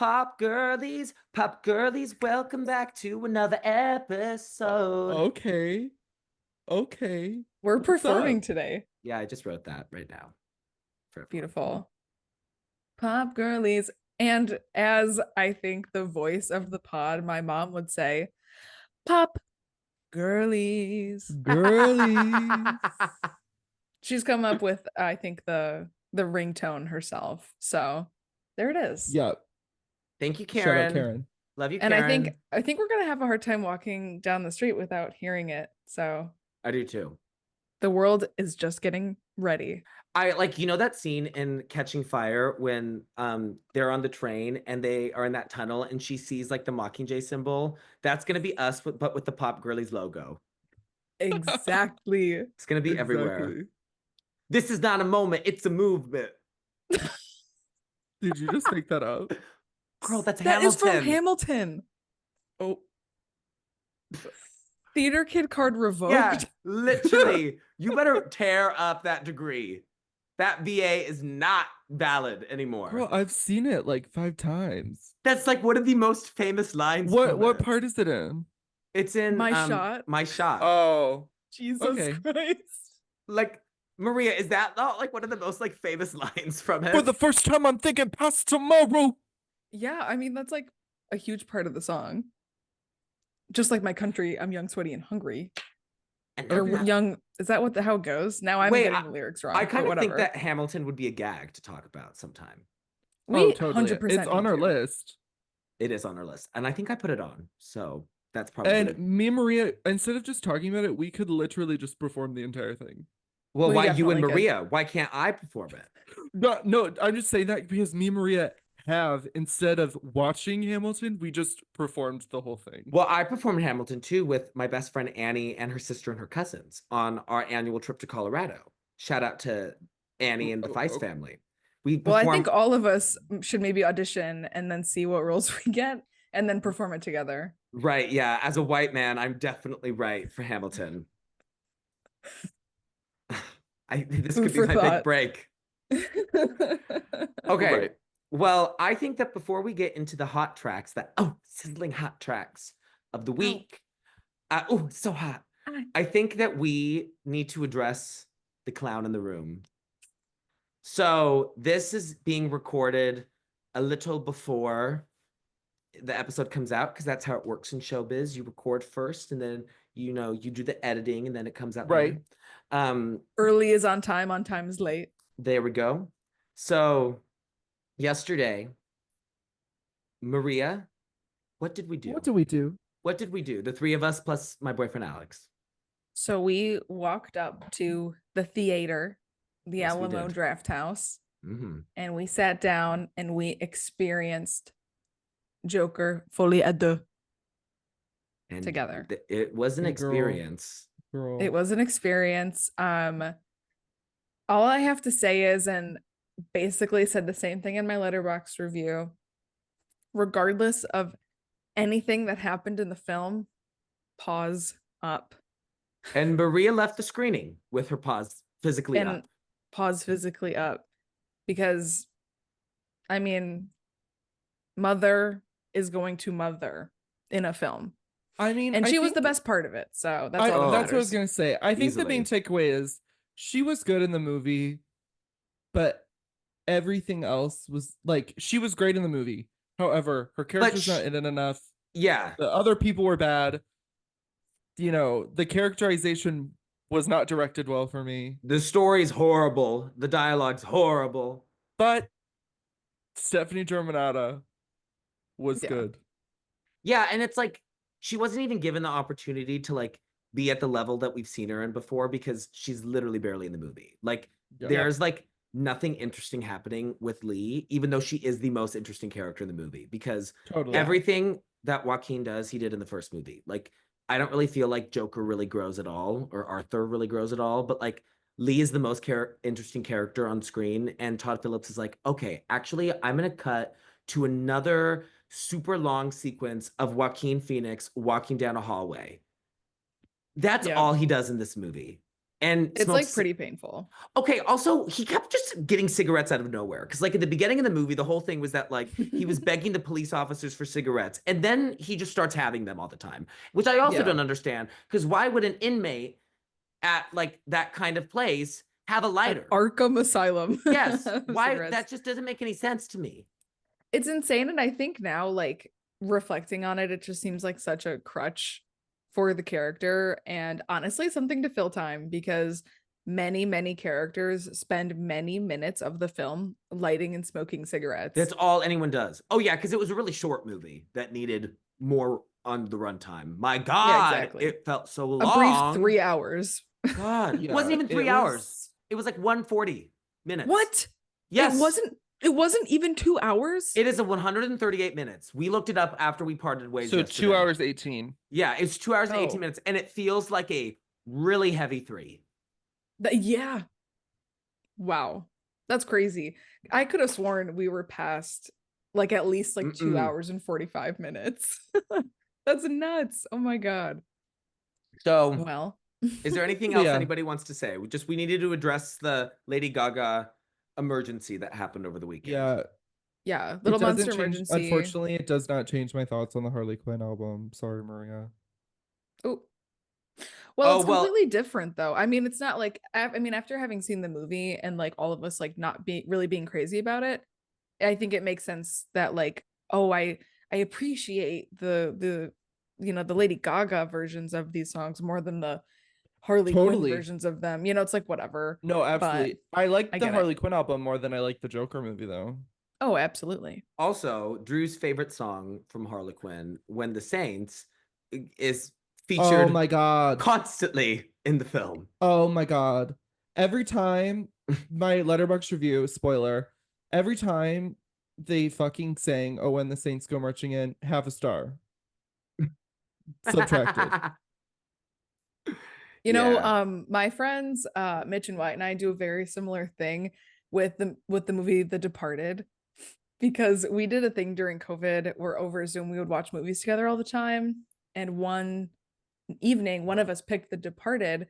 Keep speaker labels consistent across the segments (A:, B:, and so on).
A: Pop Girlies, welcome back to another episode.
B: Okay. Okay.
C: We're
B: What's
C: performing
B: up?
C: today.
A: Yeah, I just wrote that right now for everyone.
C: Beautiful. Pop Girlies. And as I think the voice of the pod, my mom would say, Pop Girlies.
B: Girlies.
C: She's come up with, I think, the ringtone herself. So there it is.
B: Yep.
A: Thank you,
B: Shout out
A: Karen.
B: Karen.
A: Love you,
C: And
A: Karen.
C: I think we're gonna have a hard time walking down the street without hearing it. So
A: I do too.
C: the world is just getting ready.
A: I like, that scene in Catching Fire when they're on the train and they are in that tunnel and she sees like the Mockingjay symbol. That's gonna be us, but with the Pop Girlies logo.
C: Exactly.
A: It's gonna be everywhere. This is not a moment, it's a movement.
B: Did you just make that up?
A: Girl, that's
C: That
A: Hamilton.
C: is from Hamilton.
B: Oh.
C: Theater kid card revoked.
A: Yeah, literally. You better tear up that degree. That VA is not valid anymore.
B: Girl, I've seen it like 5 times.
A: That's like one of the most famous lines.
B: What part is it in?
A: It's in
C: My Shot.
A: My Shot.
B: Oh.
C: Jesus Christ.
A: Like, Maria, is that not like one of the most like famous lines from it?
B: For the first time I'm thinking past tomorrow.
C: Yeah, I mean that's like a huge part of the song. Just like My Country, I'm young, sweaty, and hungry. Or young, is that how it goes? Now I'm getting the lyrics wrong.
A: I kind of think that Hamilton would be a gag to talk about sometime.
C: We
B: totally.
C: 100%
B: It's on our list.
A: It is on our list. And I think I put it on. So that's probably.
B: And me and Maria, instead of just talking about it, we could literally just perform the entire thing.
A: Well, why you and Maria? Why can't I perform it?
B: No, I'm just saying that because me and Maria have, instead of watching Hamilton, we just performed the whole thing.
A: Well, I performed Hamilton too with my best friend Annie and her sister and her cousins on our annual trip to Colorado. Shout out to Annie and the Feist family.
C: Well, I think all of us should maybe audition and then see what roles we get and then perform it together.
A: Right, yeah. As a white man, I'm definitely right for Hamilton. This could be my big break. Okay. Right. Well, I think that before we get into the hot tracks, sizzling hot tracks of the week. It's so hot. I think that we need to address the clown in the room. So this is being recorded a little before the episode comes out because that's how it works in showbiz. You record first and then, you do the editing and then it comes out.
B: Right.
C: Early is on time is late.
A: There we go. So yesterday, Maria, what did we do?
B: What did we do?
A: The three of us plus my boyfriend, Alex.
C: So we walked up to the theater, the Alamo Draft House, and we sat down and we experienced Joker Folie à Deux together.
A: It was an experience.
B: Girl.
C: It was an experience. All I have to say is, and basically said the same thing in my Letterboxd review, regardless of anything that happened in the film, pause up.
A: And Maria left the screening with her pause physically up.
C: Pause physically up. Because, I mean, mother is going to mother in a film.
B: I mean,
C: and she was the best part of it. So that's all
B: that's what I was going to say. I think the main takeaway is she was good in the movie, but everything else was like, she was great in the movie. However, her character's not in it enough.
A: Yeah.
B: The other people were bad. The characterization was not directed well for me.
A: The story's horrible. The dialogue's horrible.
B: But Stephanie Germanotta was good.
A: Yeah, and it's like, she wasn't even given the opportunity to like be at the level that we've seen her in before because she's literally barely in the movie. Like there's like nothing interesting happening with Lee, even though she is the most interesting character in the movie because everything that Joaquin does, he did in the first movie. Like, I don't really feel like Joker really grows at all or Arthur really grows at all, but like Lee is the most interesting character on screen. And Todd Phillips is like, okay, actually, I'm going to cut to another super long sequence of Joaquin Phoenix walking down a hallway. That's all he does in this movie. and
C: it's like pretty painful.
A: Okay, also he kept just getting cigarettes out of nowhere because like at the beginning of the movie the whole thing was that like he was begging the police officers for cigarettes and then he just starts having them all the time, which I also don't understand because why would an inmate at like that kind of place have a lighter?
C: An Arkham Asylum.
A: Yes. Why? That just doesn't make any sense to me.
C: It's insane, and I think now, like reflecting on it, it just seems like such a crutch for the character, and honestly something to fill time because many characters spend many minutes of the film lighting and smoking cigarettes.
A: That's all anyone does. Oh yeah, because it was a really short movie that needed more on the runtime. My God, yeah, exactly. It felt so long.
C: A brief 3 hours.
A: God, it wasn't even 3 hours. It was like 140 minutes.
C: What?
A: Yes.
C: It wasn't even 2 hours.
A: It is a 138 minutes. We looked it up after we parted ways.
B: So yesterday. 2 hours 18.
A: Yeah, it's 2 hours and 18 minutes, and it feels like a really heavy 3.
C: Yeah. Wow, that's crazy. I could have sworn we were past like at least like 2 hours and 45 minutes. That's nuts. Oh my God.
A: So
C: well,
A: is there anything else anybody wants to say? We needed to address the Lady Gaga emergency that happened over the weekend.
C: Yeah, Little Monster emergency.
B: Unfortunately, it does not change my thoughts on the Harley Quinn album. Sorry, Maria.
C: Oh, well, it's completely different though. I mean, it's not like after having seen the movie and like all of us like not really being crazy about it, I think it makes sense that like, oh, I appreciate the the Lady Gaga versions of these songs more than the Harley Quinn versions of them. It's like whatever.
B: No, absolutely. I like the Harley Quinn album more than I like the Joker movie though.
C: Oh, absolutely.
A: Also, Drew's favorite song from Harley Quinn, When the Saints, is featured, oh my God, constantly in the film.
B: Oh my God. Every time my Letterboxd review, spoiler, every time they fucking sang "Oh When the Saints Go Marching In," half a star. Subtracted.
C: My friends Mitch and White and I do a very similar thing with the movie The Departed, because we did a thing during COVID where over Zoom we would watch movies together all the time, and one evening one of us picked The Departed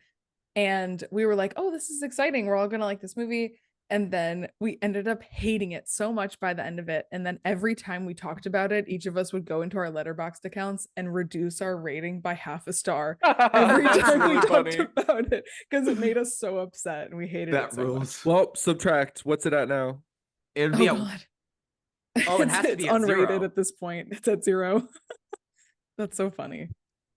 C: and we were like, oh, this is exciting, we're all gonna like this movie. And then we ended up hating it so much by the end of it. And then every time we talked about it, each of us would go into our Letterboxd accounts and reduce our rating by half a star every time we talked about it, because it made us so upset and we hated it so much.
B: Well, subtract. What's it at now?
A: It would be
C: God.
A: Oh, it has to be at
C: unrated
A: 0.
C: at this point. It's at 0. That's so funny.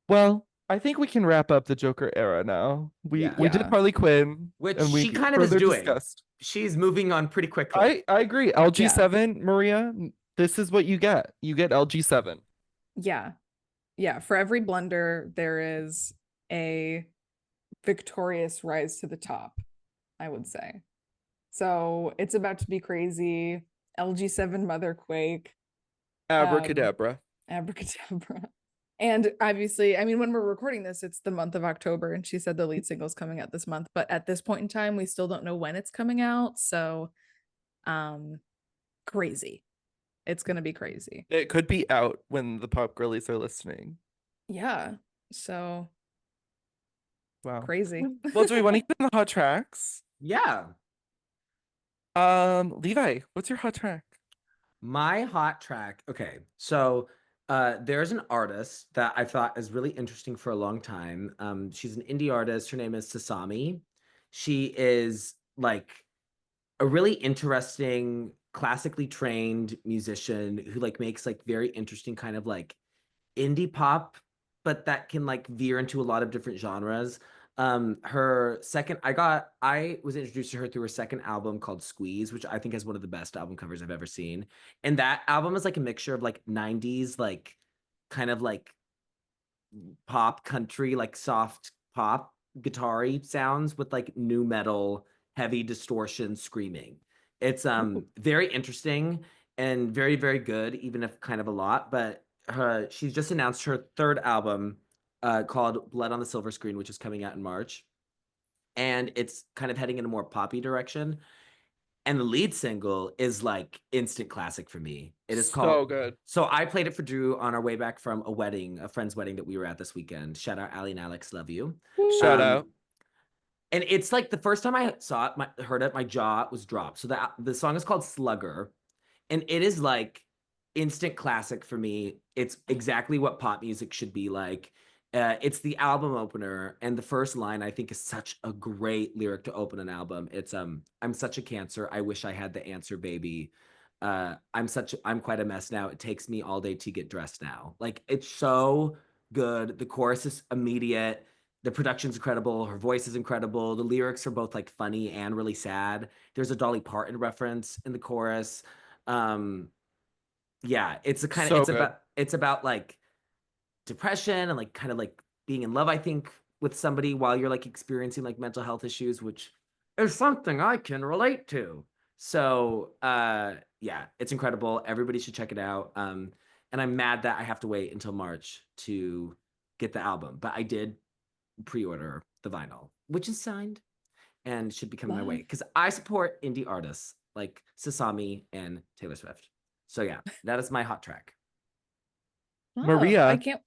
B: Well, I think we can wrap up the Joker era now. We did Harley Quinn,
A: which she kind of is doing. She's moving on pretty quickly.
B: I agree. LG7, Maria, this is what you get. You get LG7.
C: Yeah. For every blunder, there is a victorious rise to the top, I would say. So it's about to be crazy. LG7 Motherquake.
B: Abracadabra.
C: Abracadabra. And obviously, I mean, when we're recording this, it's the month of October, and she said the lead single is coming out this month. But at this point in time, we still don't know when it's coming out. So, crazy. It's going to be crazy.
B: It could be out when the Pop Girlies are listening.
C: Yeah. So,
B: wow.
C: Crazy.
B: Well, do we want to get in the hot tracks?
A: Yeah.
B: Levi, what's your hot track?
A: My hot track. Okay. So, there's an artist that I thought is really interesting for a long time. She's an indie artist. Her name is Sasami. She is like a really interesting, classically trained musician who like makes like very interesting kind of like indie pop, but that can like veer into a lot of different genres. Her second, I was introduced to her through her second album called Squeeze, which I think is one of the best album covers I've ever seen. And that album is like a mixture of like 90s, like kind of like pop country, like soft pop guitar-y sounds with like new metal, heavy distortion screaming. It's very interesting and very, very good, even if kind of a lot, but she's just announced her third album called Blood on the Silver Screen, which is coming out in March. And it's kind of heading in a more poppy direction. And the lead single is like instant classic for me. It is called
B: So good.
A: So I played it for Drew on our way back from a friend's wedding that we were at this weekend. Shout out Allie and Alex, love you.
B: Shout out.
A: And it's like the first time I saw it, heard it, my jaw was dropped. So the song is called Slugger, and it is like instant classic for me. It's exactly what pop music should be like. It's the album opener, and the first line I think is such a great lyric to open an album. It's I'm such a cancer. I wish I had the answer, baby. I'm quite a mess now. It takes me all day to get dressed now. Like it's so good. The chorus is immediate. The production's incredible. Her voice is incredible. The lyrics are both like funny and really sad. There's a Dolly Parton reference in the chorus. Um, yeah,
B: So good.
A: It's about like depression and like kind of like being in love, I think, with somebody while you're like experiencing like mental health issues, which is something I can relate to. So yeah, it's incredible. Everybody should check it out. And I'm mad that I have to wait until March to get the album, but I did pre-order the vinyl, which is signed and should be coming my way because I support indie artists like Sasami and Taylor Swift. So yeah, that is my hot track.
B: Maria.
C: I can't.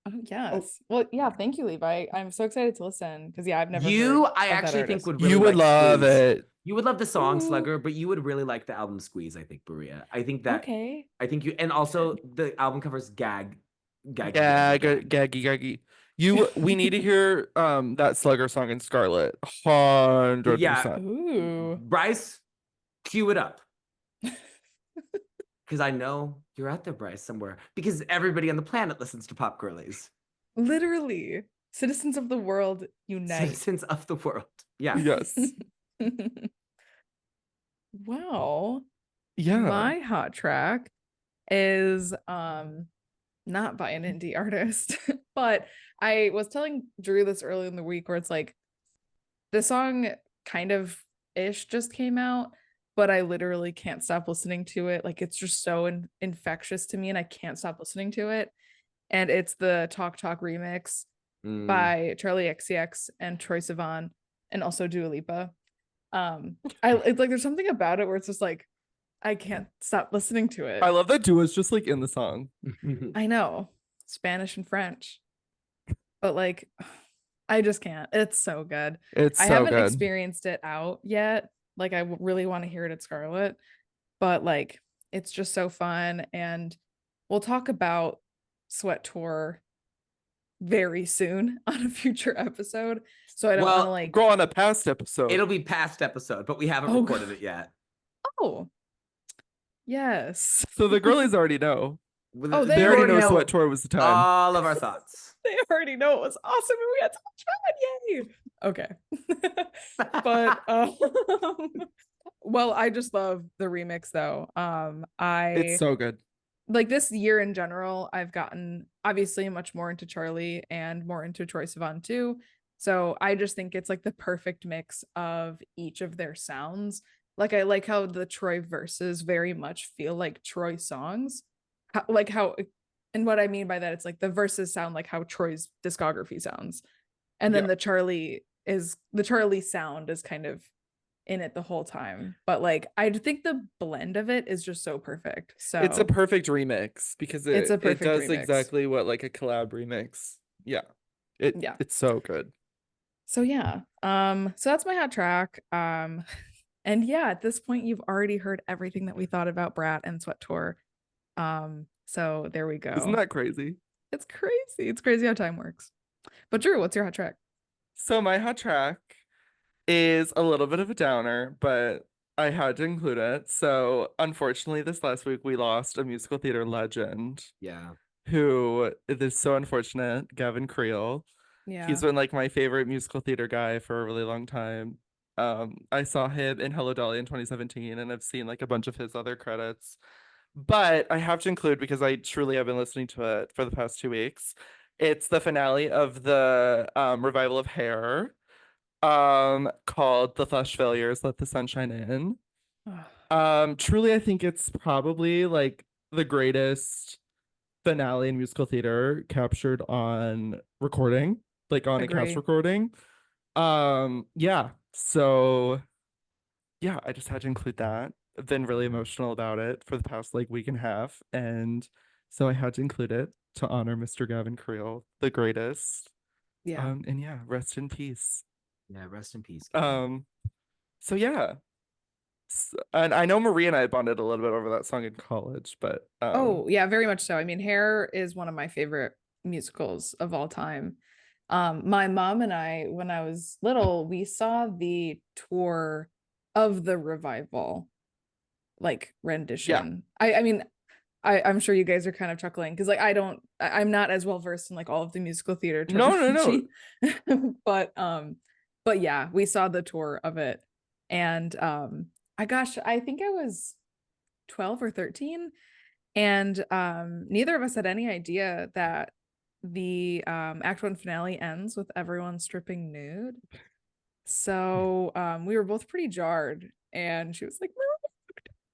C: Oh, yes. Well, yeah. Thank you, Levi. I'm so excited to listen because I've never.
A: I actually think would really
B: you would love
A: Squeeze.
B: it.
A: You would love the song Slugger, but you would really like the album Squeeze. I think, Maria. I think that.
C: Okay.
A: I think you, and also the album covers gaggy.
B: We need to hear that Slugger song in Scarlet. 100%.
A: Yeah.
C: Ooh.
A: Bryce, cue it up. Because I know you're out there, Bryce, somewhere. Because everybody on the planet listens to Pop Girlies.
C: Literally. Citizens of the world unite.
A: Citizens of the world. Yeah.
B: Yes.
C: Wow.
B: Yeah.
C: My hot track is not by an indie artist, but I was telling Drew this early in the week where it's like the song kind of ish just came out, but I literally can't stop listening to it. Like it's just so infectious to me and I can't stop listening to it. And it's the Talk Talk remix by Charlie XCX and Troye Sivan and also Dua Lipa. It's like there's something about it where it's just like I can't stop listening to it.
B: I love that Dua's just like in the song.
C: I know Spanish and French, but like I just can't. It's so good. I haven't experienced it out yet. Like I really want to hear it at Scarlet, but like it's just so fun. And we'll talk about Sweat Tour very soon on a future episode. So I don't want to like
B: go on a past episode.
A: It'll be past episode, but we haven't recorded it yet.
C: Oh. Yes.
B: So the girlies already know.
C: Oh,
B: they already know Sweat Tour was the time.
A: All of our thoughts.
C: They already know it was awesome and we had so much fun. Yay. Okay. But well, I just love the remix though.
B: It's so good.
C: Like this year in general, I've gotten obviously much more into Charlie and more into Troye Sivan too. So I just think it's like the perfect mix of each of their sounds. Like I like how the Troye verses very much feel like Troye songs. And what I mean by that, it's like the verses sound like how Troy's discography sounds. And then the Charlie sound is kind of in it the whole time. But like I think the blend of it is just so perfect. So
B: it's a perfect remix because it does
C: remix.
B: Exactly what like a collab remix. Yeah. It's so good.
C: So yeah. So that's my hot track. And yeah, at this point you've already heard everything that we thought about Brat and Sweat Tour. So there we go.
B: Isn't that crazy?
C: It's crazy. It's crazy how time works. But Drew, what's your hot track?
B: So my hot track is a little bit of a downer, but I had to include it. So unfortunately, this last week we lost a musical theater legend.
A: Yeah.
B: Who is so unfortunate, Gavin Creel.
C: Yeah.
B: He's been like my favorite musical theater guy for a really long time. I saw him in Hello Dolly in 2017, and I've seen like a bunch of his other credits. But I have to include, because I truly have been listening to it for the past 2 weeks, it's the finale of the revival of Hair, called The Flesh Failures, Let the Sunshine In. Truly, I think it's probably like the greatest finale in musical theater captured on recording, like on a cast recording. Yeah. So yeah, I just had to include that. I've been really emotional about it for the past like week and a half, and so I had to include it to honor Mr. Gavin Creel, the greatest.
C: Yeah.
B: And yeah, rest in peace.
A: Yeah, rest in peace, Gavin.
B: So yeah. And I know Marie and I bonded a little bit over that song in college, but
C: Oh, yeah, very much so. I mean, Hair is one of my favorite musicals of all time. My mom and I, when I was little, we saw the tour of the revival, like
B: yeah.
C: rendition. I mean, I'm sure you guys are kind of chuckling because like I'm not as well versed in like all of the musical theater
B: No.
C: terminology. But yeah, we saw the tour of it. And I think I was 12 or 13. And neither of us had any idea that the act one finale ends with everyone stripping nude. So we were both pretty jarred. And she was like,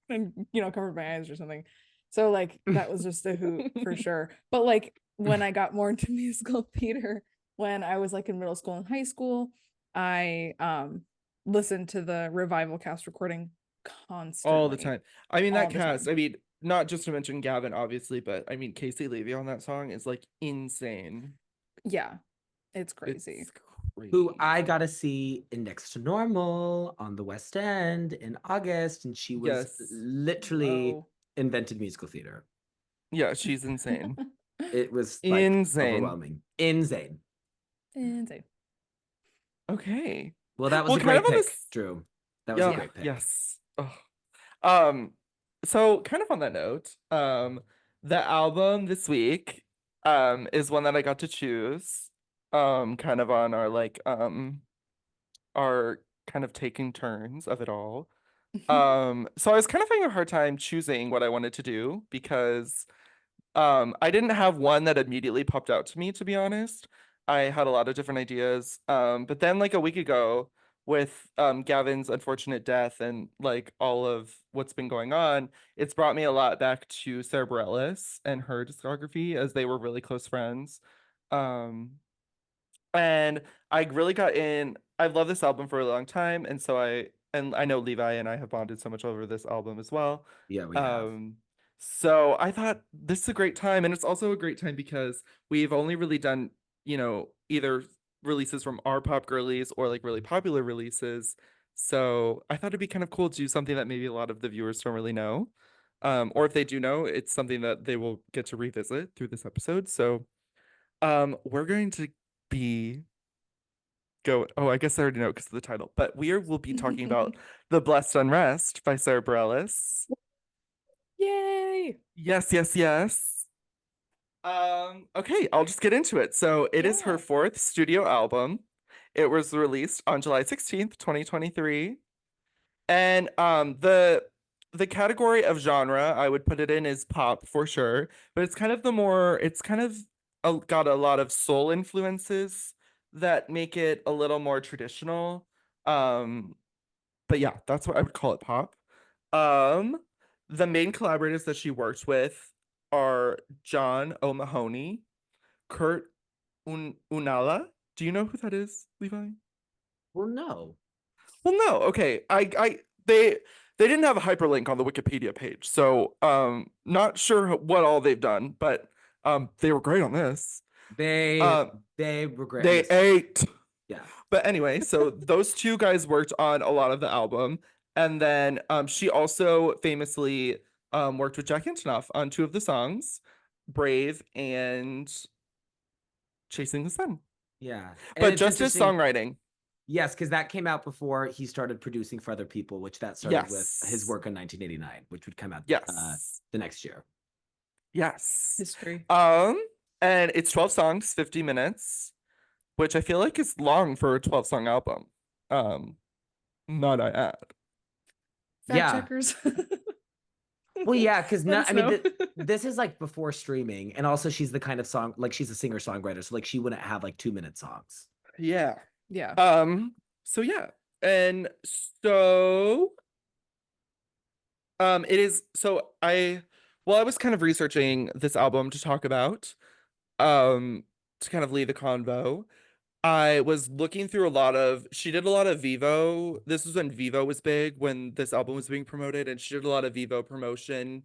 C: and covered my eyes or something. So like that was just a hoot for sure. But like when I got more into musical theater, when I was like in middle school and high school, I listened to the revival cast recording
B: All the
C: constantly.
B: time. I mean,
C: All
B: that
C: the
B: cast,
C: time.
B: I mean, not just to mention Gavin, obviously, but I mean, Casey Levy on that song is like insane.
C: Yeah, it's crazy.
B: It's
A: Who I
B: crazy.
A: got to see in Next to Normal on the West End in August, and she was
B: Yes.
A: literally
C: Oh.
A: invented musical theater.
B: Yeah, she's insane.
A: It was like
B: Insane.
A: overwhelming, insane.
C: Insane.
B: Okay.
A: Well, that was
B: Well,
A: a
B: kind of
A: great
B: on
A: pick,
B: this.
A: Drew. That was a
B: Yeah,
A: great pick.
B: yes. Ugh. Um, so kind of on that note, the album this week, is one that I got to choose. Kind of on our kind of taking turns of it all. So I was kind of having a hard time choosing what I wanted to do because I didn't have one that immediately popped out to me, to be honest. I had a lot of different ideas. But then like a week ago with Gavin's unfortunate death and like all of what's been going on, it's brought me a lot back to Sara Bareilles and her discography as they were really close friends. Um, and I really got in. I've loved this album for a long time, and I know Levi and I have bonded so much over this album as well.
A: Yeah, we have.
B: Um, so I thought this is a great time, and it's also a great time because we've only really done, either releases from our Pop Girlies or like really popular releases. So I thought it'd be kind of cool to do something that maybe a lot of the viewers don't really know. Or if they do know, it's something that they will get to revisit through this episode. So we're going to be I guess I already know because of the title, but will be talking about The Blessed Unrest by Sara Bareilles.
C: Yay!
B: Yes. Okay, I'll just get into it. So it is her
C: Yeah.
B: fourth studio album. It was released on July 16th, 2023. And the category of genre I would put it in is pop for sure, but it's kind of got a lot of soul influences that make it a little more traditional. Um, but yeah, that's what I would call it pop. Um, the main collaborators that she worked with are John O'Mahony, Kurt Unala. Do you know who that is, Levi?
A: Well, no.
B: Well, no. Okay. They didn't have a hyperlink on the Wikipedia page, so not sure what all they've done, but they were great on this.
A: They
B: Um,
A: they regret
B: they
A: this.
B: ate.
A: Yeah.
B: But anyway, so those two guys worked on a lot of the album, and then she also famously worked with Jack Antonoff on two of the songs, Brave and Chasing the Sun.
A: Yeah. And
B: But
A: it's
B: just his
A: interesting.
B: songwriting.
A: Yes, because that came out before he started producing for other people, which that started with his
B: Yes.
A: work in 1989, which would come out
B: Yes.
A: the next year.
B: Yes.
C: History.
B: And it's 12 songs, 50 minutes, which I feel like is long for a 12-song album. Um, not I add.
C: Fact
A: Yeah.
C: checkers.
A: Well, yeah, because
C: Let
A: not.
C: us
A: I mean,
C: know.
A: this is like before streaming, and also she's the kind of song like she's a singer songwriter, so like she wouldn't have like 2 minute songs.
B: Yeah.
C: Yeah.
B: So yeah. And so it is I was kind of researching this album to talk about, to kind of lead the convo. I was looking through she did a lot of Vivo. This was when Vivo was big, when this album was being promoted, and she did a lot of Vivo promotion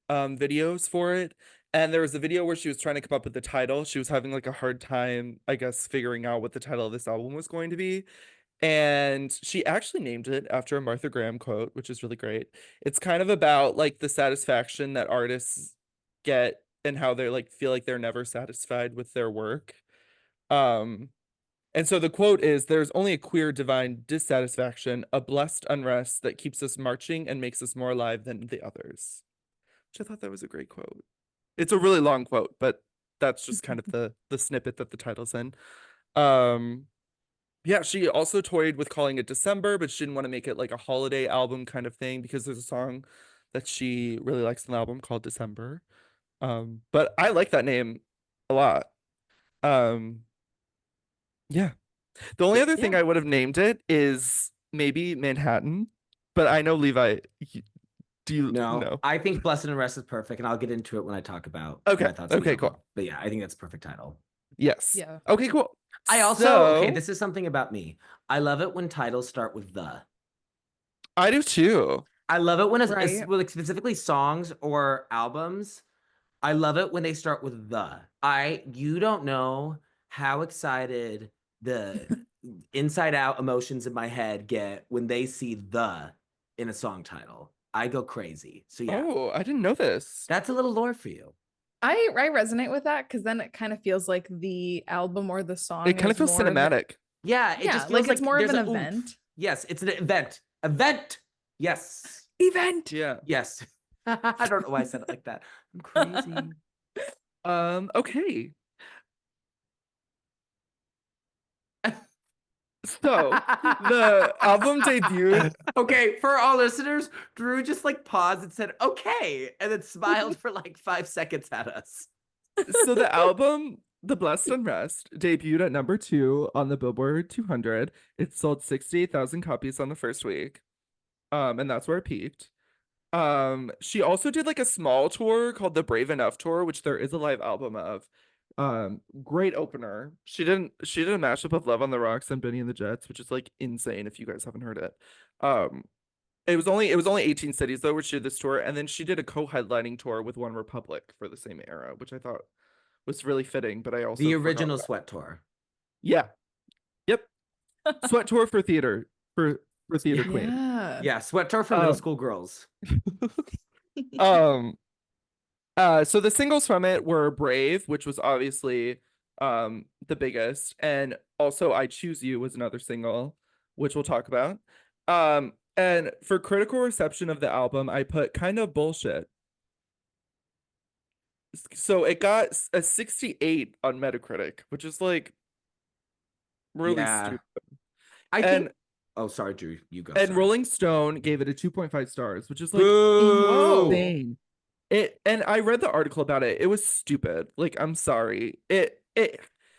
B: videos for it. And there was a video where she was trying to come up with the title. She was having like a hard time, I guess, figuring out what the title of this album was going to be. And she actually named it after a Martha Graham quote, which is really great. It's kind of about like the satisfaction that artists get and how they're like feel like they're never satisfied with their work. Um, and so the quote is, "There's only a queer divine dissatisfaction, a blessed unrest that keeps us marching and makes us more alive than the others." Which I thought that was a great quote. It's a really long quote, but that's just kind of the snippet that the title's in. Um, yeah, she also toyed with calling it December, but she didn't want to make it like a holiday album kind of thing because there's a song that she really likes in the album called December. But I like that name a lot. Um, yeah. The only other thing
A: Yeah.
B: I would have named it is maybe Manhattan, but I know Levi, do you
A: No,
B: know?
A: I think Blessed Unrest is perfect, and I'll get into it when I talk about
B: Okay.
A: my thoughts on the
B: Okay,
A: album.
B: cool.
A: But yeah, I think that's a perfect title.
B: Yes.
C: Yeah.
B: Okay, cool.
A: I also, okay,
B: So
A: this is something about me. I love it when titles start with the.
B: I do too.
A: I love it when it's
C: Right.
A: well, like specifically songs or albums. I love it when they start with the. You don't know how excited the inside out emotions in my head get when they see the in a song title. I go crazy. So yeah,
B: Oh, I didn't know this.
A: that's a little lore for you.
C: I resonate with that because then it kind of feels like the album or the song
B: It kind of
C: is
B: feels
C: more of a-
B: cinematic.
A: Yeah, it
C: yeah,
A: just
C: like
A: feels
C: it's more of
A: there's
C: an
A: a oomph.
C: event.
A: Yes, it's an event. Event. Yes.
C: Event.
B: Yeah.
A: Yes. I don't know why I said it like that. I'm crazy.
B: Okay. So the album debuted.
A: Okay, for our listeners, Drew just like paused and said, okay, and then smiled for like 5 seconds at us.
B: So the album, The Blessed Unrest, debuted at number 2 on the Billboard 200. It sold 68,000 copies on the first week. And that's where it peaked. She also did like a small tour called the Brave Enough Tour, which there is a live album of. Great opener. She did a mashup of Love on the Rocks and Benny and the Jets, which is like insane if you guys haven't heard it. Um, it was only 18 cities though where she did this tour, and then she did a co-headlining tour with One Republic for the same era, which I thought was really fitting, but I also
A: The
B: forgot
A: original
B: about.
A: Sweat Tour.
B: Yeah. Yep. Sweat tour for theater for theater queen.
C: Yeah.
A: Yeah, Sweat Tour for middle school girls.
B: Um so the singles from it were Brave, which was obviously the biggest, and also I Choose You was another single, which we'll talk about. And for critical reception of the album, I put Kind of Bullshit. So it got a 68 on Metacritic, which is like really
A: Yeah.
B: stupid.
A: I
B: And
A: think. Oh, sorry, Drew. You go.
B: and
A: sorry.
B: Rolling Stone gave it a 2.5 stars, which is like
A: Boo!
B: insane. And I read the article about it. It was stupid. Like, I'm sorry.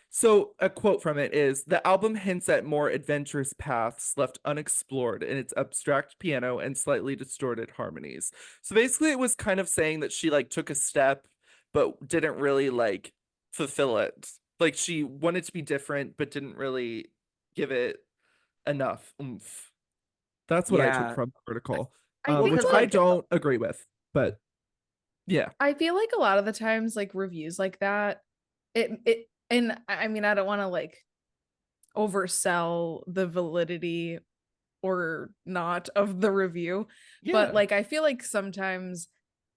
B: So a quote from it is, "The album hints at more adventurous paths left unexplored in its abstract piano and slightly distorted harmonies." So basically it was kind of saying that she like took a step but didn't really like fulfill it. Like she wanted to be different but didn't really give it enough oomph. That's what I took
A: Yeah.
B: from the article.
C: I think
B: Which I
C: like
B: don't agree with, but yeah.
C: I feel like a lot of the times like reviews like that, it and I mean I don't want to like oversell the validity or not of the review,
B: Yeah.
C: but like I feel like sometimes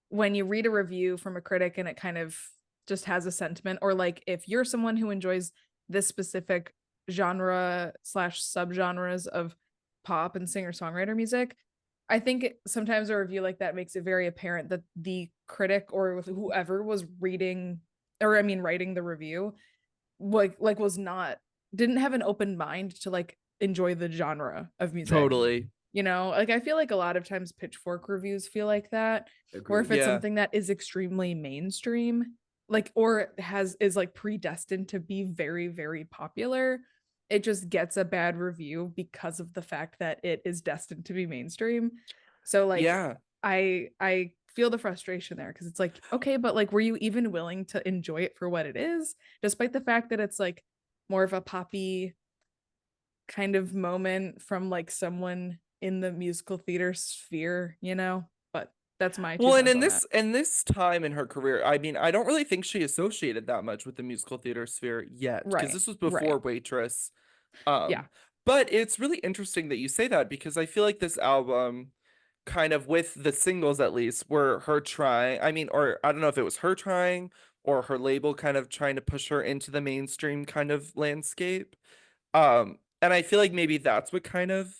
C: when you read a review from a critic and it kind of just has a sentiment, or like if you're someone who enjoys this specific genre slash subgenres of pop and singer-songwriter music, I think sometimes a review like that makes it very apparent that the critic or whoever was reading, or I mean writing the review, like was not, didn't have an open mind to like enjoy the genre of music.
B: Totally.
C: You know, like I feel like a lot of times Pitchfork reviews feel like that, or if
A: Agreed.
C: it's
B: Yeah.
C: something that is extremely mainstream, like or is like predestined to be very, very popular, it just gets a bad review because of the fact that it is destined to be mainstream. So like
B: Yeah.
C: I feel the frustration there because it's like, okay, but like were you even willing to enjoy it for what it is, despite the fact that it's like more of a poppy kind of moment from like someone in the musical theater sphere, you know? But that's my
B: Well, and
C: cents
B: in
C: on
B: this
C: that.
B: in this time in her career, I mean, I don't really think she associated that much with the musical theater sphere yet, because
C: Right,
B: this was
C: right.
B: before Waitress.
C: Yeah.
B: But it's really interesting that you say that, because I feel like this album, kind of with the singles at least, were her trying, I mean, or I don't know if it was her trying or her label kind of trying to push her into the mainstream kind of landscape. And I feel like maybe that's what kind of,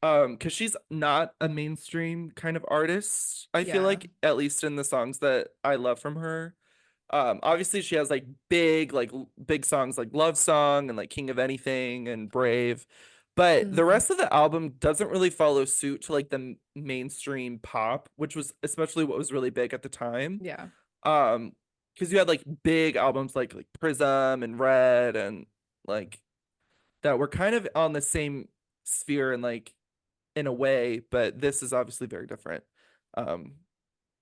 B: because she's not a mainstream kind of artist, I feel
C: Yeah.
B: like, at least in the songs that I love from her. Obviously she has like big songs like Love Song and like King of Anything and Brave, but the
C: Mhm.
B: rest of the album doesn't really follow suit to like the mainstream pop, which was especially what was really big at the time.
C: Yeah.
B: Because you had like big albums like Prism and Red and like that were kind of on the same sphere and like in a way, but this is obviously very different. Um,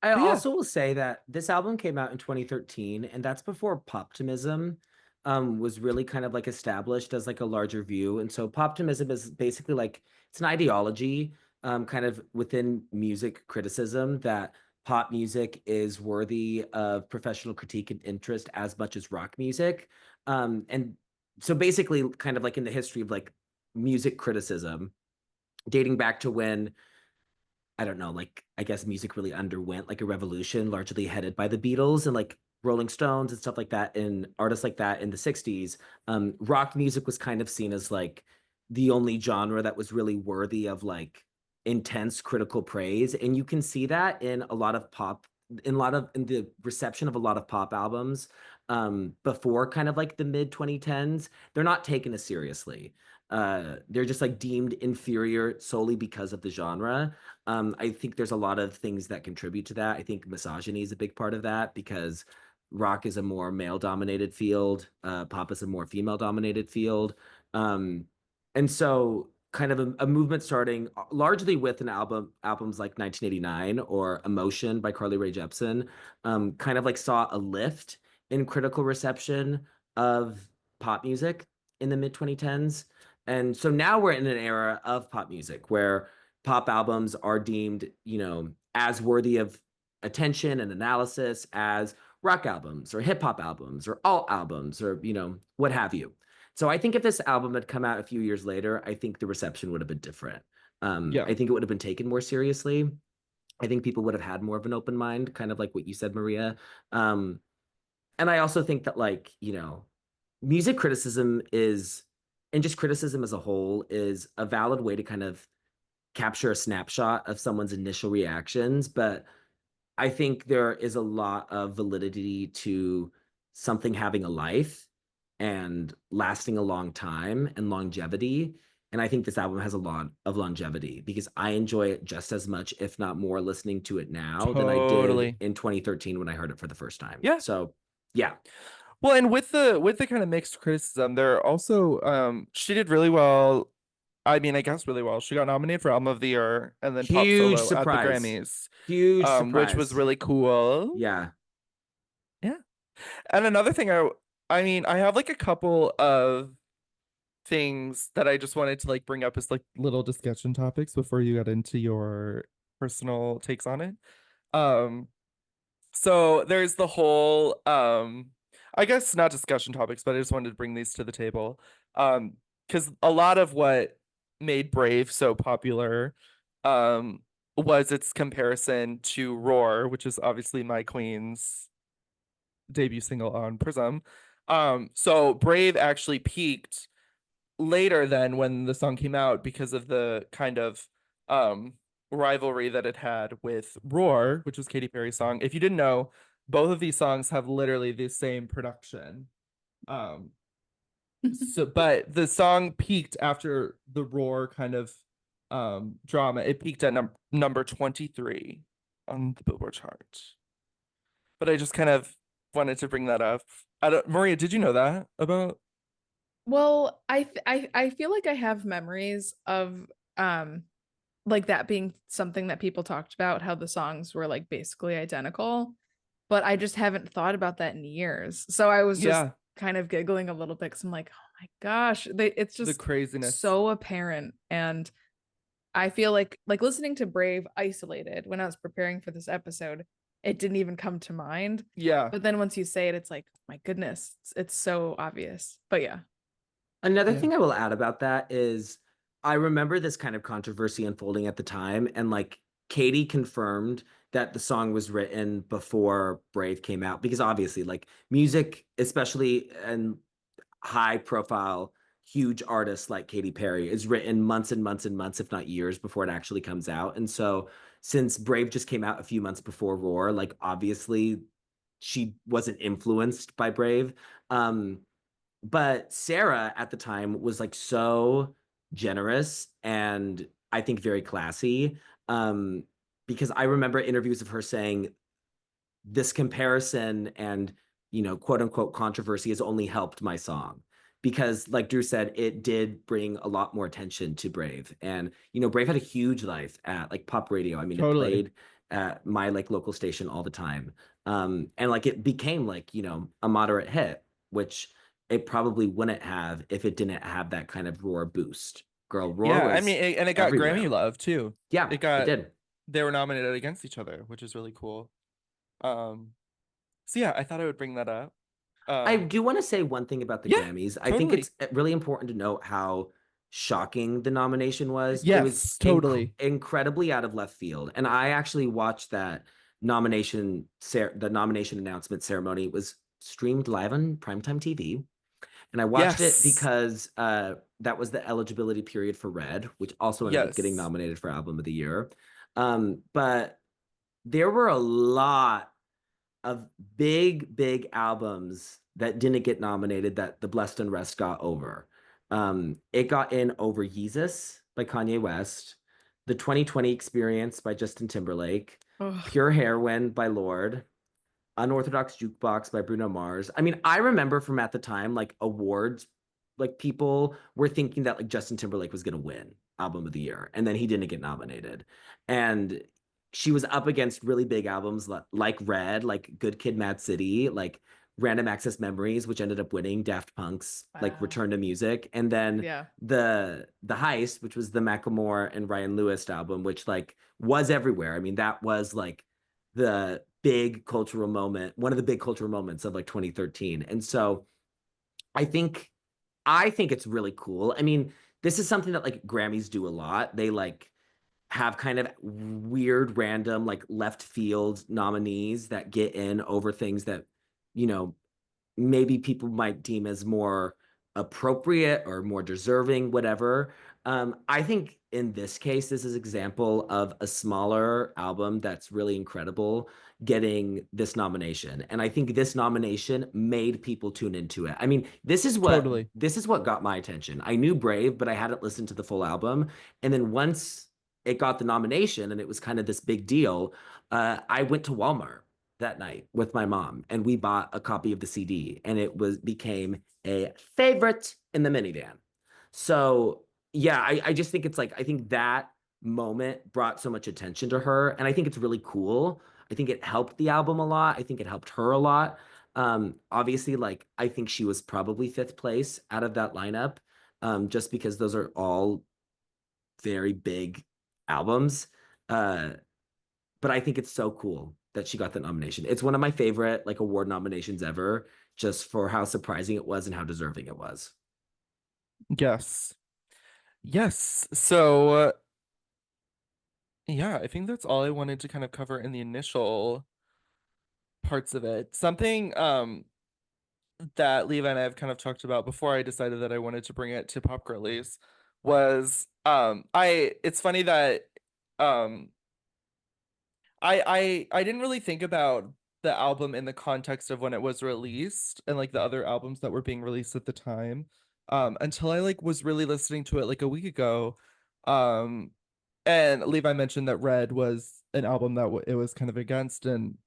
A: I
B: but yeah,
A: also will say that this album came out in 2013, and that's before Poptimism was really kind of like established as like a larger view. And so Poptimism is basically like it's an ideology kind of within music criticism that pop music is worthy of professional critique and interest as much as rock music. And so basically kind of like in the history of like music criticism, dating back to when I don't know, like I guess music really underwent like a revolution, largely headed by the Beatles and like Rolling Stones and stuff like that, and artists like that in the 60s. Rock music was kind of seen as like the only genre that was really worthy of like intense critical praise. And you can see that in a lot of pop, in the reception of a lot of pop albums before kind of like the mid 2010s. They're not taken as seriously. They're just like deemed inferior solely because of the genre. I think there's a lot of things that contribute to that. I think misogyny is a big part of that because rock is a more male-dominated field, pop is a more female-dominated field. Um, and so kind of a movement starting largely with albums like 1989 or Emotion by Carly Rae Jepsen, kind of like saw a lift in critical reception of pop music in the mid 2010s. And so now we're in an era of pop music where pop albums are deemed, as worthy of attention and analysis as rock albums or hip hop albums or alt albums or, what have you. So I think if this album had come out a few years later, I think the reception would have been different.
B: yeah.
A: I think it would have been taken more seriously. I think people would have had more of an open mind, kind of like what you said, Maria. Um, and I also think that, like, music criticism is, and just criticism as a whole, is a valid way to kind of capture a snapshot of someone's initial reactions, but I think there is a lot of validity to something having a life and lasting a long time and longevity. And I think this album has a lot of longevity because I enjoy it just as much, if not more, listening to it now than I did
B: Totally.
A: in 2013 when I heard it for the first time.
B: Yeah.
A: So, yeah,
B: Well, and with the kind of mixed criticism, there are also she did really well. I mean, I guess really well. She got nominated for Album of the Year and then Pop
A: huge
B: Solo at the
A: surprise.
B: Grammys,
A: Huge
B: which was
A: surprise.
B: really cool.
A: Yeah.
B: Yeah. And another thing I mean, I have like a couple of things that I just wanted to like bring up as like little discussion topics before you got into your personal takes on it. Um So there's the whole I guess not discussion topics, but I just wanted to bring these to the table. Because a lot of what made Brave so popular um was its comparison to Roar, which is obviously My Queen's debut single on Prism. So Brave actually peaked later than when the song came out because of the kind of um rivalry that it had with Roar, which was Katy Perry's song. If you didn't know, both of these songs have literally the same production. Um so but the song peaked after the Roar kind of drama. It peaked at number 23 on the Billboard chart. But I just kind of wanted to bring that up. I don't Maria, did you know that about
C: Well, I feel like I have memories of like that being something that people talked about, how the songs were like basically identical, but I just haven't thought about that in years. So I was just
B: yeah,
C: kind of giggling a little bit because I'm like, oh my gosh, it's
B: the
C: just
B: craziness.
C: so apparent. And I feel like listening to Brave isolated when I was preparing for this episode, it didn't even come to mind.
B: Yeah.
C: But then once you say it, it's like, my goodness, it's so obvious. But yeah.
A: Another
B: Yeah.
A: thing I will add about that is I remember this kind of controversy unfolding at the time, and like Katie confirmed that the song was written before Brave came out because obviously, like music, especially and high profile, huge artists like Katy Perry, is written months and months and months, if not years, before it actually comes out. And so, since Brave just came out a few months before Roar, like obviously she wasn't influenced by Brave. Um, but Sarah at the time was like so generous and I think very classy. Um, because I remember interviews of her saying this comparison and quote unquote controversy has only helped my song because like Drew said it did bring a lot more attention to Brave. And Brave had a huge life at like pop radio. I mean it
D: Totally.
A: played at my like local station all the time. And like it became like a moderate hit, which it probably wouldn't have if it didn't have that kind of Roar boost. Girl, Roar
B: Yeah, I
A: was
B: mean, and it got
A: everywhere.
B: Grammy love too.
A: Yeah,
B: It got,
A: did.
B: they were nominated against each other, which is really cool. So yeah, I thought I would bring that up.
A: I do want to say one thing about the
B: Yeah,
A: Grammys. I think
B: totally.
A: it's really important to note how shocking the nomination was. It was
D: Yes, totally.
A: incredibly out of left field. And I actually watched that the nomination announcement ceremony. It was streamed live on primetime TV. And I watched it
B: Yes.
A: because that was the eligibility period for Red, which also ended up getting
B: Yes.
A: nominated for Album of the Year. But there were a lot of big albums that didn't get nominated that the Blessed Unrest got over. It got in over Yeezus by Kanye West, The 2020 Experience by Justin Timberlake,
C: Ugh.
A: Pure Heroin by Lorde, Unorthodox Jukebox by Bruno Mars. I mean, I remember from at the time, like awards, like people were thinking that like Justin Timberlake was going to win Album of the Year, and then he didn't get nominated. And she was up against really big albums like Red, like Good Kid, Mad City, like Random Access Memories, which ended up winning Daft Punk's like
C: Wow.
A: Return to Music, and then
C: Yeah.
A: the Heist, which was the Macklemore and Ryan Lewis album, which like was everywhere. I mean, that was like the big cultural moment, one of the big cultural moments of like 2013. And so I think it's really cool. I mean, this is something that like Grammys do a lot. They like have kind of weird random like left field nominees that get in over things that you know maybe people might deem as more appropriate or more deserving, whatever. I think in this case, this is an example of a smaller album that's really incredible getting this nomination. And I think this nomination made people tune into it. I mean,
D: Totally.
A: this is what got my attention. I knew Brave, but I hadn't listened to the full album. And then once it got the nomination and it was kind of this big deal, I went to Walmart that night with my mom and we bought a copy of the CD and it became a favorite in the minivan. So yeah, I just think it's like I think that moment brought so much attention to her and I think it's really cool. I think it helped the album a lot. I think it helped her a lot. Obviously, like I think she was probably fifth place out of that lineup, just because those are all very big albums. Uh, but I think it's so cool that she got the nomination. It's one of my favorite like award nominations ever, just for how surprising it was and how deserving it was.
B: Yes. Yes. So, yeah, I think that's all I wanted to kind of cover in the initial parts of it. Something that Levi and I have kind of talked about before I decided that I wanted to bring it to Pop Girlies was it's funny that um I didn't really think about the album in the context of when it was released and like the other albums that were being released at the time until I like was really listening to it like a week ago. Um and Levi mentioned that Red was an album that it was kind of against and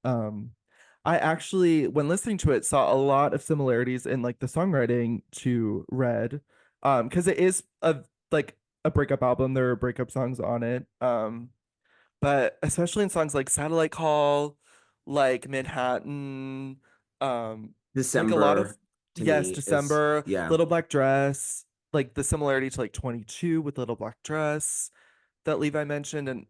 B: I actually when listening to it saw a lot of similarities in like the songwriting to Red because it is a breakup album. There are breakup songs on it. But especially in songs like Satellite Call, like Manhattan, like a lot of
A: December to
B: yes,
A: me is
B: December,
A: yeah.
B: Little Black Dress, like the similarity to like 22 with Little Black Dress that Levi mentioned. And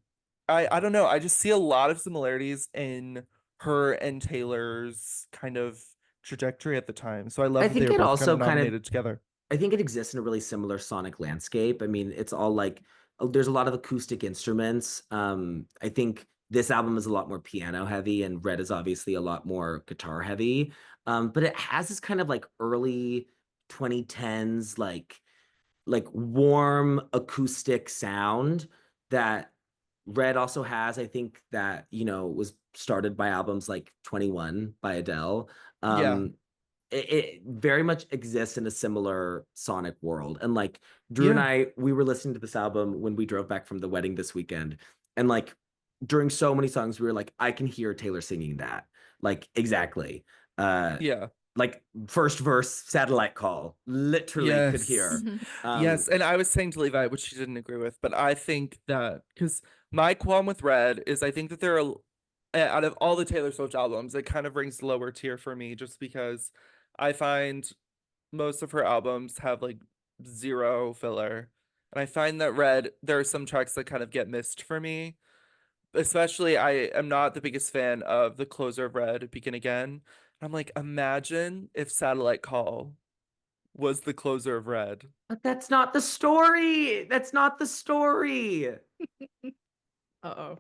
B: I don't know, I just see a lot of similarities in her and Taylor's kind of trajectory at the time. So I
A: I
B: love that they
A: think
B: were
A: it
B: both kind
A: also
B: of
A: kind of
B: nominated together.
A: I think it exists in a really similar sonic landscape. I mean, it's all like there's a lot of acoustic instruments. I think this album is a lot more piano heavy, and Red is obviously a lot more guitar heavy. But it has this kind of like early 2010s like warm acoustic sound that Red also has. I think that, was started by albums like 21 by Adele.
B: Yeah.
A: It very much exists in a similar sonic world. And like Drew and
B: Yeah.
A: we were listening to this album when we drove back from the wedding this weekend. And like during so many songs, we were like, I can hear Taylor singing that. Like exactly. Uh
B: Yeah.
A: like first verse satellite call, literally could
B: Yes.
A: hear.
B: Yes, and I was saying to Levi, which she didn't agree with, but I think that because my qualm with Red is I think that there are out of all the Taylor Swift albums, it kind of ranks lower tier for me just because I find most of her albums have like zero filler. And I find that Red, there are some tracks that kind of get missed for me. Especially, I am not the biggest fan of the closer of Red, Begin Again. I'm like, imagine if Satellite Call was the closer of Red.
A: But that's not the story. That's not the story.
C: Uh-oh.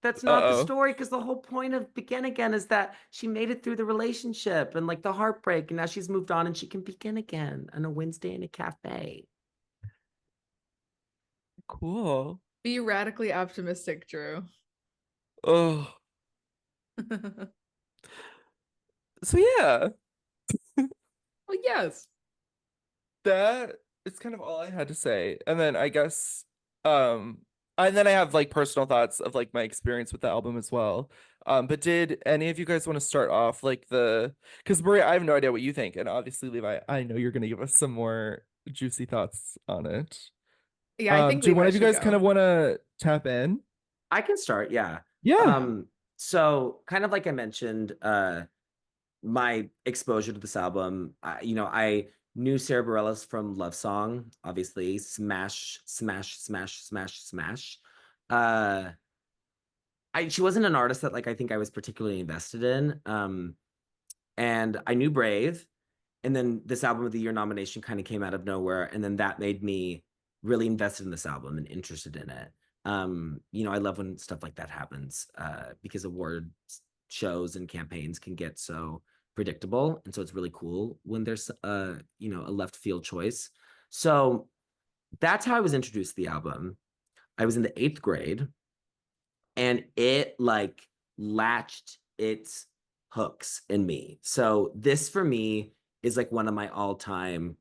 A: That's not the
B: Uh-oh.
A: story, because the whole point of Begin Again is that she made it through the relationship and like the heartbreak, and now she's moved on and she can begin again on a Wednesday in a cafe.
B: Cool.
C: Be radically optimistic, Drew.
B: Oh. So yeah,
C: Well, yes.
B: that is kind of all I had to say. And then I guess um and then I have like personal thoughts of like my experience with the album as well. But did any of you guys want to start off like because Maria, I have no idea what you think, and obviously Levi, I know you're gonna give us some more juicy thoughts on it.
C: Yeah, I think
B: Do one
C: Levi
B: of you
C: should
B: guys kind
C: go.
B: of want to tap in?
A: I can start, yeah.
B: Yeah.
A: So kind of like I mentioned, my exposure to this album, I knew Sara Bareilles from Love Song, obviously, smash, smash, smash, smash, smash. Uh, she wasn't an artist that like I think I was particularly invested in. And I knew Brave, and then this album of the year nomination kind of came out of nowhere, and then that made me really invested in this album and interested in it. I love when stuff like that happens, because award shows and campaigns can get so predictable, and so it's really cool when there's a left field choice. So that's how I was introduced to the album. I was in the 8th grade, and it like latched its hooks in me. So this for me is like one of my all-time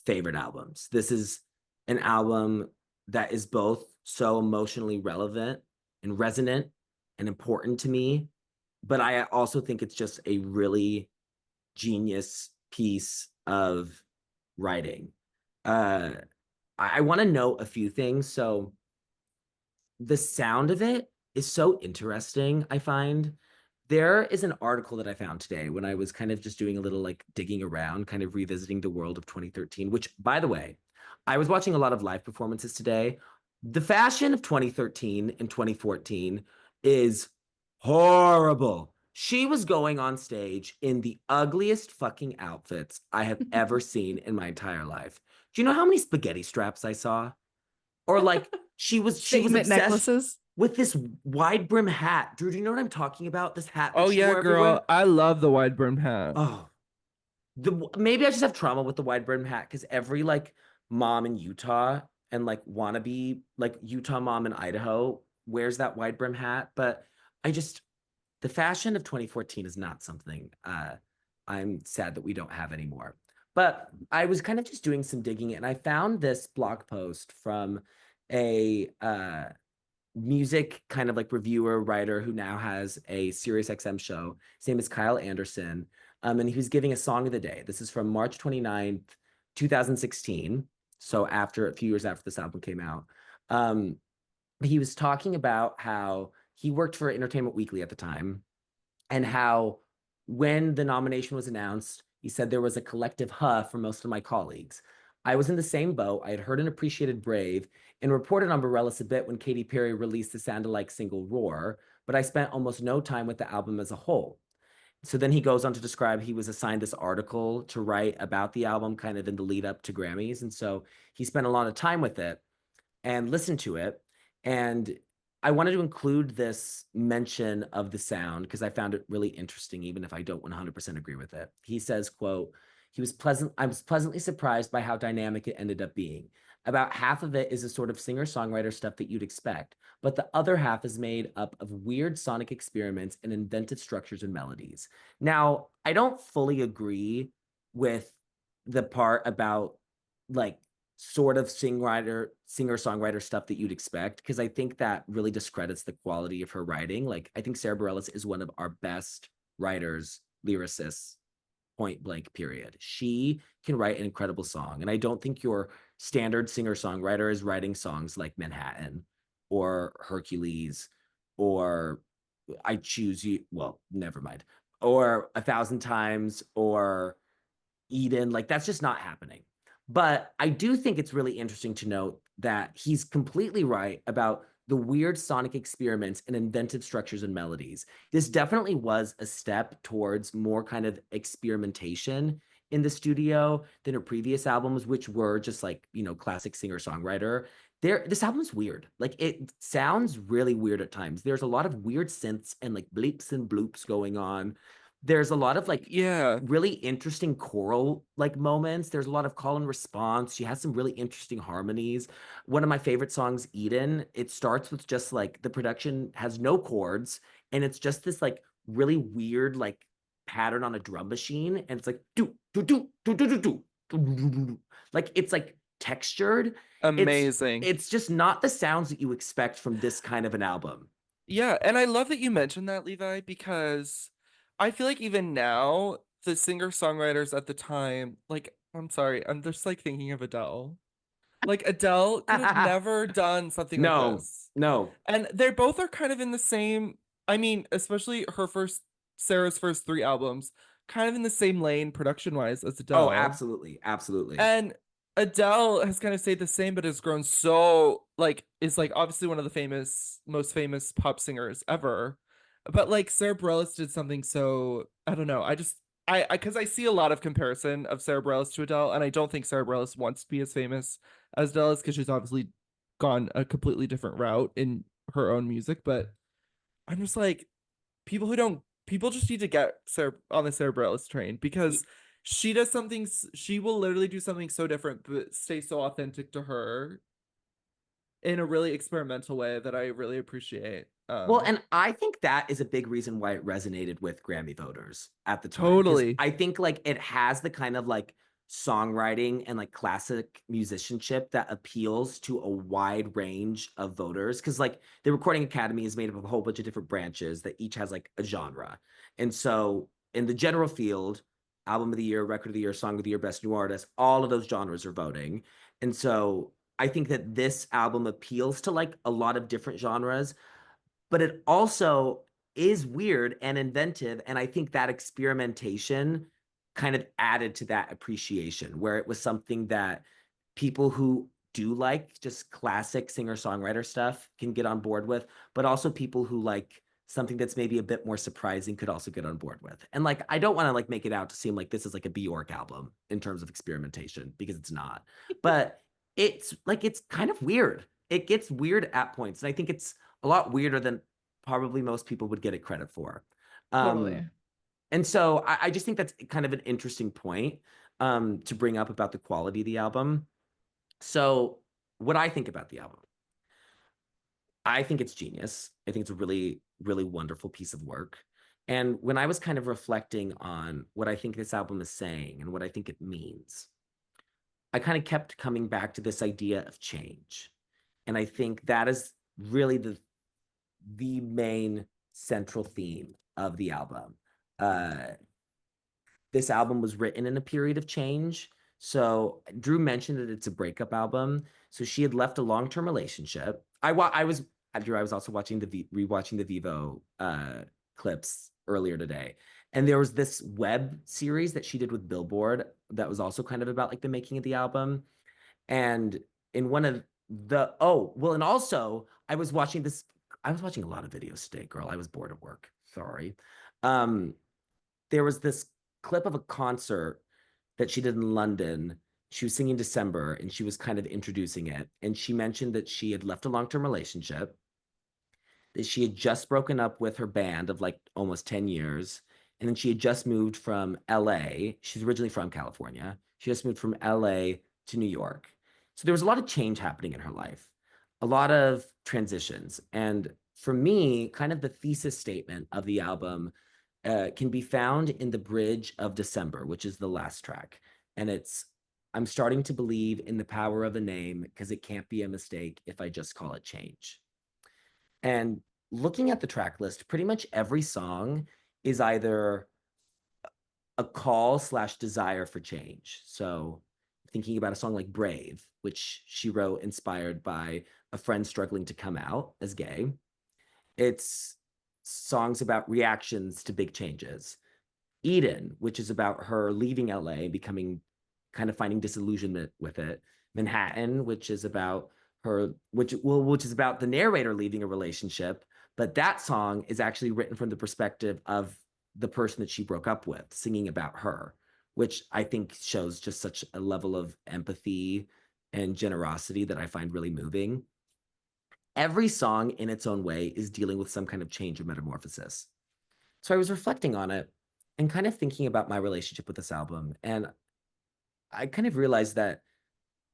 A: favorite albums. This is an album that is both so emotionally relevant and resonant and important to me, but I also think it's just a really genius piece of writing. I want to note a few things. So the sound of it is so interesting, I find. There is an article that I found today when I was kind of just doing a little like digging around, kind of revisiting the world of 2013, which, by the way, I was watching a lot of live performances today. The fashion of 2013 and 2014 is horrible. She was going on stage in the ugliest fucking outfits I have ever seen in my entire life. Do you know how many spaghetti straps I saw? Or like she was
C: Statement
A: obsessed
C: necklaces.
A: with this wide brim hat. Drew, do you know what I'm talking about? This hat that
B: Oh
A: she
B: yeah,
A: wore everywhere.
B: girl. I love the wide brim hat.
A: Oh, maybe I just have trauma with the wide brim hat, because every like mom in Utah and like wannabe like Utah mom in Idaho wears that wide brim hat. But I just the fashion of 2014 is not something I'm sad that we don't have anymore. But I was kind of just doing some digging, and I found this blog post from a music kind of like reviewer writer who now has a Sirius XM show. His name is Kyle Anderson. And he was giving a song of the day. This is from March 29th, 2016. So after a few years after this album came out. He was talking about how he worked for Entertainment Weekly at the time, and how when the nomination was announced, he said there was a collective huh from most of my colleagues. I was in the same boat. I had heard and appreciated Brave and reported on Bareilles a bit when Katy Perry released the Sound Alike single Roar, but I spent almost no time with the album as a whole. So then he goes on to describe he was assigned this article to write about the album kind of in the lead up to Grammys. And so he spent a lot of time with it and listened to it. And I wanted to include this mention of the sound because I found it really interesting, even if I don't 100% agree with it. He says, quote, I was pleasantly surprised by how dynamic it ended up being. About half of it is a sort of singer-songwriter stuff that you'd expect, but the other half is made up of weird sonic experiments and inventive structures and melodies. Now, I don't fully agree with the part about like sort of singer-songwriter stuff that you'd expect, because I think that really discredits the quality of her writing. Like, I think Sara Bareilles is one of our best writers, lyricists, point blank, period. She can write an incredible song. And I don't think your standard singer-songwriter is writing songs like Manhattan or Hercules or I Choose You. Well, never mind. Or 1,000 Times or Eden. Like, that's just not happening. But I do think it's really interesting to note that he's completely right about the weird sonic experiments and inventive structures and melodies. This definitely was a step towards more kind of experimentation in the studio than her previous albums, which were just like, you know, classic singer-songwriter. This album's weird. Like, it sounds really weird at times. There's a lot of weird synths and like bleeps and bloops going on. There's a lot of like
B: Yeah.
A: really interesting choral like moments. There's a lot of call and response. She has some really interesting harmonies. One of my favorite songs, Eden, it starts with just like the production has no chords and it's just this like really weird like pattern on a drum machine and it's like do do do do do do do do. Like it's like textured. It's
B: Amazing.
A: it's just not the sounds that you expect from this kind of an album.
B: Yeah, and I love that you mentioned that, Levi, because I feel like even now, the singer-songwriters at the time, like, I'm sorry, I'm just like thinking of Adele. Like Adele could have never done something like
A: No,
B: this.
A: no.
B: And they both are kind of in the same, I mean, especially Sarah's first three albums, kind of in the same lane production-wise as
A: Oh,
B: Adele.
A: absolutely. Absolutely.
B: And Adele has kind of stayed the same, but has grown so like is like obviously one of the most famous pop singers ever. But like Sarah Bareilles did something so I don't know. I because I see a lot of comparison of Sarah Bareilles to Adele, and I don't think Sarah Bareilles wants to be as famous as Adele is because she's obviously gone a completely different route in her own music. But I'm just like people just need to get Sarah on the Sara Bareilles train because she will literally do something so different but stay so authentic to her in a really experimental way that I really appreciate.
A: Well, and I think that is a big reason why it resonated with Grammy voters at the time. Because
B: Totally.
A: I think like it has the kind of like songwriting and like classic musicianship that appeals to a wide range of voters. Because like the Recording Academy is made up of a whole bunch of different branches that each has like a genre. And so in the general field, album of the year, record of the year, song of the year, best new artist, all of those genres are voting. And so I think that this album appeals to like a lot of different genres, but it also is weird and inventive. And I think that experimentation kind of added to that appreciation, where it was something that people who do like just classic singer-songwriter stuff can get on board with, but also people who like something that's maybe a bit more surprising could also get on board with. And like, I don't want to like make it out to seem like this is like a Bjork album in terms of experimentation, because it's not. But it's like, it's kind of weird. It gets weird at points. And I think it's a lot weirder than probably most people would get it credit for.
C: Totally.
A: And so I just think that's kind of an interesting point to bring up about the quality of the album. So what I think about the album, I think it's genius. I think it's a really, really wonderful piece of work. And when I was kind of reflecting on what I think this album is saying and what I think it means, I kind of kept coming back to this idea of change. And I think that is really the main central theme of the album. Uh, this album was written in a period of change. So Drew mentioned that it's a breakup album. So she had left a long-term relationship. I was Drew. I was also watching rewatching the Vivo clips earlier today, and there was this web series that she did with Billboard that was also kind of about like the making of the album. And in one of the and also I was watching a lot of videos today, girl. I was bored at work. Sorry. Um, there was this clip of a concert that she did in London. She was singing December and she was kind of introducing it. And she mentioned that she had left a long-term relationship, that she had just broken up with her band of like almost 10 years. And then she had just moved from LA. She's originally from California. She just moved from LA to New York. So there was a lot of change happening in her life, a lot of transitions. And for me, kind of the thesis statement of the album can be found in the bridge of December, which is the last track. And it's, I'm starting to believe in the power of a name because it can't be a mistake if I just call it change. And looking at the track list, pretty much every song is either a call slash desire for change. So thinking about a song like Brave, which she wrote inspired by a friend struggling to come out as gay. It's songs about reactions to big changes. Eden, which is about her leaving LA and becoming kind of finding disillusionment with it. Manhattan, which is about her, which is about the narrator leaving a relationship, but that song is actually written from the perspective of the person that she broke up with, singing about her, which I think shows just such a level of empathy and generosity that I find really moving. Every song in its own way is dealing with some kind of change or metamorphosis. So I was reflecting on it and kind of thinking about my relationship with this album. And I kind of realized that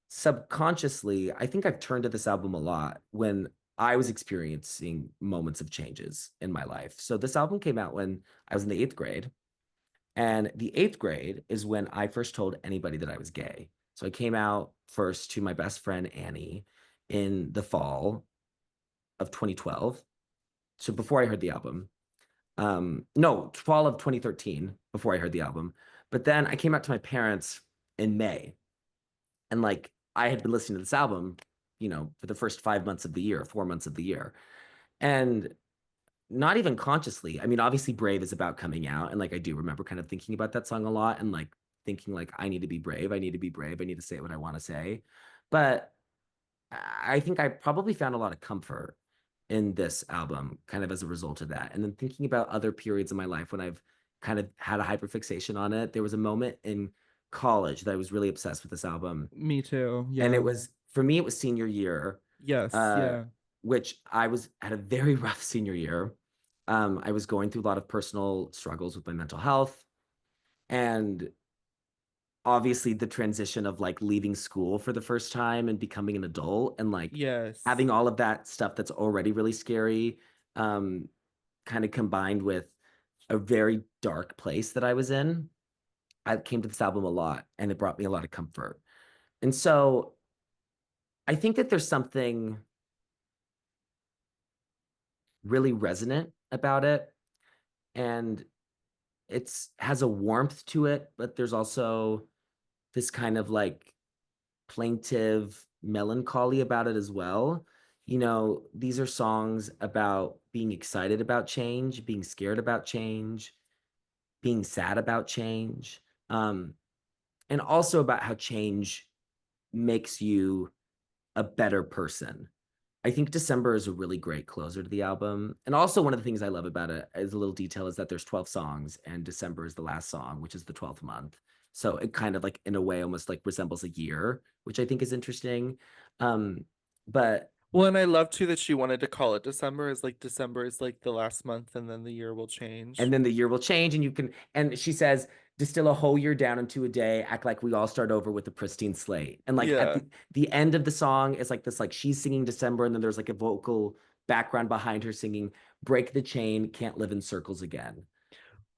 A: subconsciously, I think I've turned to this album a lot when I was experiencing moments of changes in my life. So this album came out when I was in the eighth grade. And the eighth grade is when I first told anybody that I was gay. So I came out first to my best friend, Annie, in the fall of 2012. So before I heard the album. No, fall of 2013, before I heard the album. But then I came out to my parents in May. And like I had been listening to this album, for the first 5 months of the year, 4 months of the year. And not even consciously. I mean, obviously Brave is about coming out. And like I do remember kind of thinking about that song a lot and like thinking like I need to be brave. I need to be brave. I need to say what I want to say. But I think I probably found a lot of comfort in this album kind of as a result of that. And then thinking about other periods in my life when I've kind of had a hyperfixation on it, there was a moment in college that I was really obsessed with this album.
B: Me too.
A: And
B: Yeah.
A: it was, for me, it was senior year,
B: Yes.
A: uh,
B: Yeah.
A: which I was had a very rough senior year. I was going through a lot of personal struggles with my mental health. And obviously the transition of like leaving school for the first time and becoming an adult and like
B: Yes.
A: having all of that stuff that's already really scary kind of combined with a very dark place that I was in. I came to this album a lot and it brought me a lot of comfort. And so I think that there's something really resonant about it, and it's has a warmth to it, but there's also this kind of like plaintive melancholy about it as well. These are songs about being excited about change, being scared about change, being sad about change, um, and also about how change makes you a better person. I think December is a really great closer to the album. And also one of the things I love about it as a little detail is that there's 12 songs and December is the last song, which is the 12th month. So it kind of like in a way almost like resembles a year, which I think is interesting. Um, but
B: Well, and I love too that she wanted to call it December, as like December is like the last month and then the year will change.
A: and then the year will change and you can, and she says, distill a whole year down into a day, act like we all start over with a pristine slate. And like at
B: Yeah.
A: the end of the song is like this, like she's singing December and then there's like a vocal background behind her singing, break the chain, can't live in circles again.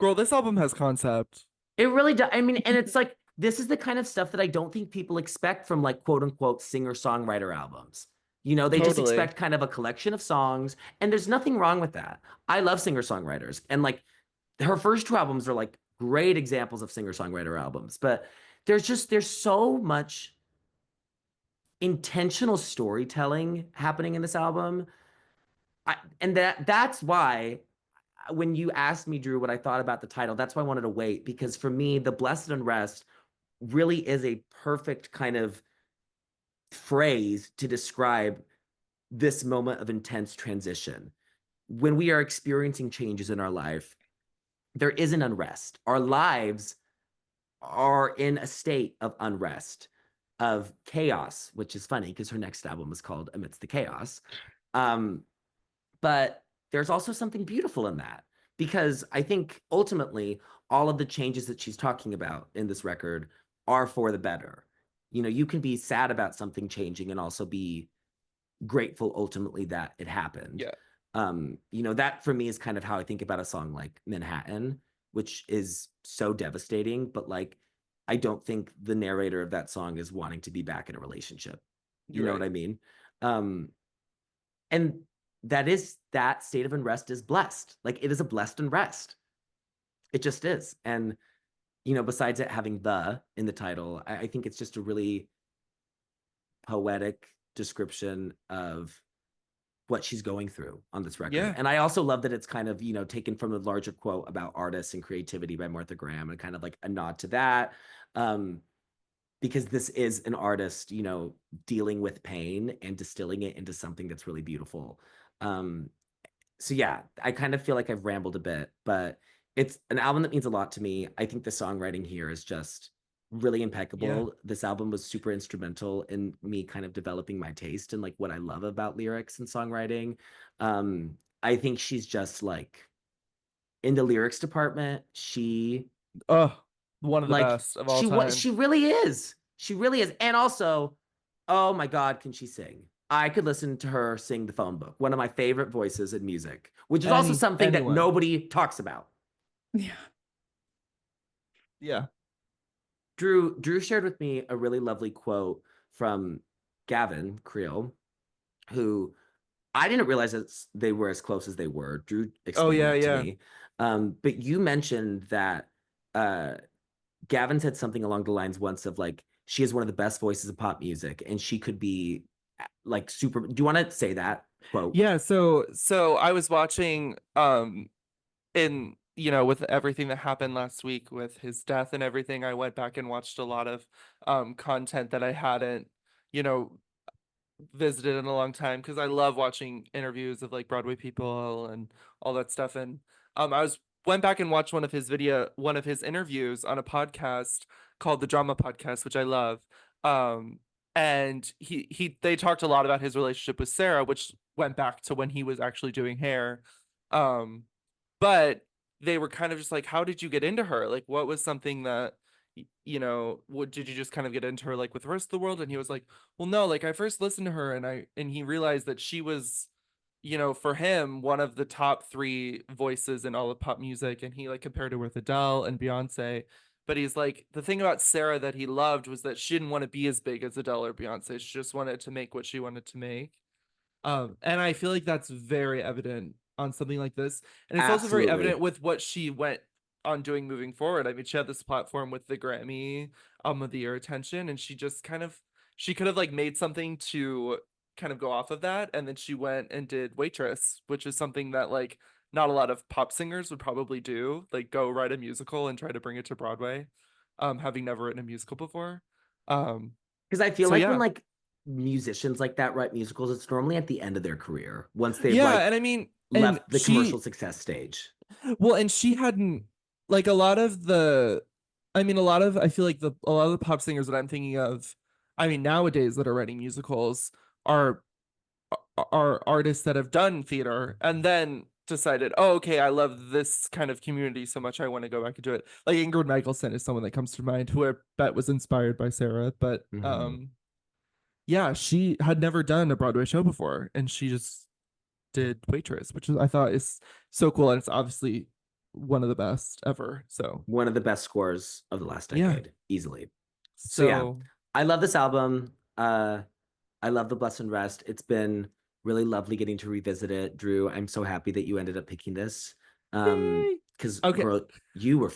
B: Girl, this album has concept.
A: It really does. I mean, and it's like, this is the kind of stuff that I don't think people expect from like quote unquote singer-songwriter albums. They just
B: Totally.
A: expect kind of a collection of songs, and there's nothing wrong with that. I love singer-songwriters, and like her first two albums are like great examples of singer-songwriter albums, but there's so much intentional storytelling happening in this album. And that's why when you asked me, Drew, what I thought about the title, that's why I wanted to wait, because for me, the Blessed Unrest really is a perfect kind of phrase to describe this moment of intense transition. When we are experiencing changes in our life, there is an unrest. Our lives are in a state of unrest, of chaos, which is funny because her next album is called Amidst the Chaos. But there's also something beautiful in that, because I think ultimately all of the changes that she's talking about in this record are for the better. You know, you can be sad about something changing and also be grateful ultimately that it happened.
B: Yeah.
A: You know, that for me is kind of how I think about a song like Manhattan, which is so devastating, but like I don't think the narrator of that song is wanting to be back in a relationship. You
B: You're
A: know
B: right.
A: what I mean? And that state of unrest is blessed. Like it is a blessed unrest. It just is. And you know, besides it having the in the title, I think it's just a really poetic description of what she's going through on this record.
B: Yeah.
A: And I also love that it's kind of, you know, taken from a larger quote about artists and creativity by Martha Graham, and kind of like a nod to that. Because this is an artist, you know, dealing with pain and distilling it into something that's really beautiful. So yeah, I kind of feel like I've rambled a bit, but it's an album that means a lot to me. I think the songwriting here is just really impeccable. This album was super instrumental in me kind of developing my taste and like what I love about lyrics and songwriting. I think she's just like in the lyrics department, she
B: Oh, one of the
A: like
B: best of all time.
A: she really is. She really is. And also, oh my God, can she sing? I could listen to her sing The Phone Book, one of my favorite voices in music, which is also something that
B: Anyone.
A: nobody talks about.
C: Yeah.
B: Yeah.
A: Drew shared with me a really lovely quote from Gavin Creel, who I didn't realize that they were as close as they were. Drew
B: Oh
A: explained
B: yeah,
A: that to
B: yeah.
A: me. But you mentioned that Gavin said something along the lines once of like, she is one of the best voices of pop music and she could be like super. Do you want to say that quote?
B: Yeah, so I was watching in with everything that happened last week with his death and everything, I went back and watched a lot of content that I hadn't, you know, visited in a long time, because I love watching interviews of like Broadway people and all that stuff. And I was went back and watched one of his interviews on a podcast called the Drama Podcast, which I love. Um, and they talked a lot about his relationship with Sarah, which went back to when he was actually doing hair. Um, but they were kind of just like, how did you get into her? Like, what was something that what did you just kind of get into her like with the rest of the world? And he was like, well, no, like I first listened to her and he realized that she was, for him, one of the top three voices in all of pop music. And he like compared her with Adele and Beyonce. But he's like, the thing about Sarah that he loved was that she didn't want to be as big as Adele or Beyonce. She just wanted to make what she wanted to make. And I feel like that's very evident on something like this. And it's also very
A: Absolutely.
B: evident with what she went on doing moving forward. I mean, she had this platform with the Grammy Album of the Year attention, and she could have like made something to kind of go off of that. And then she went and did Waitress, which is something that like not a lot of pop singers would probably do, like go write a musical and try to bring it to Broadway, having never written a musical before. Um,
A: Because I feel
B: so
A: like when
B: yeah.
A: like musicians like that write musicals, it's normally at the end of their career once they've
B: Yeah,
A: like
B: and I mean, and
A: left the commercial success stage.
B: well, and she hadn't like I feel like a lot of the pop singers that I'm thinking of, I mean, nowadays that are writing musicals are are artists that have done theater and then decided, oh, okay, I love this kind of community so much, I want to go back and do it. Like Ingrid Michaelson is someone that comes to mind, who I bet was inspired by Sarah, but yeah, she had never done a Broadway show before, and she just did Waitress, which I thought is so cool, and it's obviously one of the best ever. So
A: One of the best scores of the last
B: yeah,
A: decade, easily. So yeah,
B: so
A: I love this album. I love the Blessed Unrest. It's been really lovely getting to revisit it. Drew, I'm so happy that you ended up picking this.
B: yay.
A: Because
B: Okay,
A: girl, you were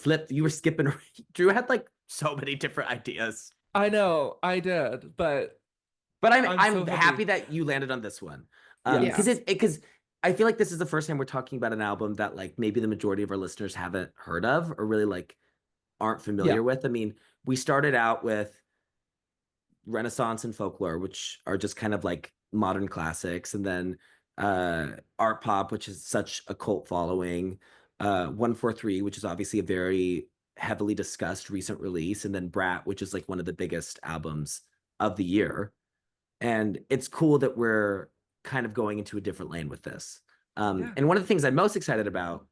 A: skipping. Drew had like so many different ideas.
B: I know I did, but
A: But
B: I'm so
A: I'm
B: happy.
A: happy that you landed on this one.
B: Yes.
A: Because
C: Yeah.
A: because I feel like this is the first time we're talking about an album that like maybe the majority of our listeners haven't heard of or really like aren't
B: Yeah.
A: familiar with. I mean, we started out with Renaissance and folklore, which are just kind of like modern classics, and then art pop, which is such a cult following. 143, which is obviously a very heavily discussed recent release, and then Brat, which is like one of the biggest albums of the year. And it's cool that we're kind of going into a different lane with this. And one of the things I'm most excited about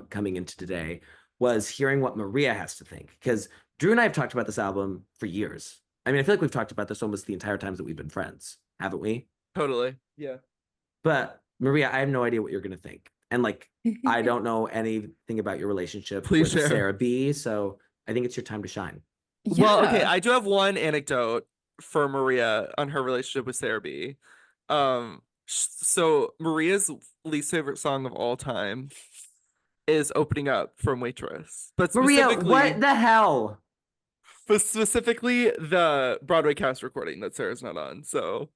A: coming into today was hearing what Maria has to think. Because Drew and I have talked about this album for years. I mean, I feel like we've talked about this almost the entire times that we've been friends, haven't we?
B: Totally. Yeah.
A: But Maria, I have no idea what you're gonna think. And like, I don't know anything about your relationship
B: Please
A: with
B: share.
A: Sara B. So I think it's your time to shine.
B: Well, okay,
C: Yeah.
B: I do have one anecdote for Maria on her relationship with Sara B. So Maria's least favorite song of all time is Opening Up from Waitress. But
A: Maria,
B: specifically,
A: what the hell?
B: the Broadway cast recording that Sarah's not on. So,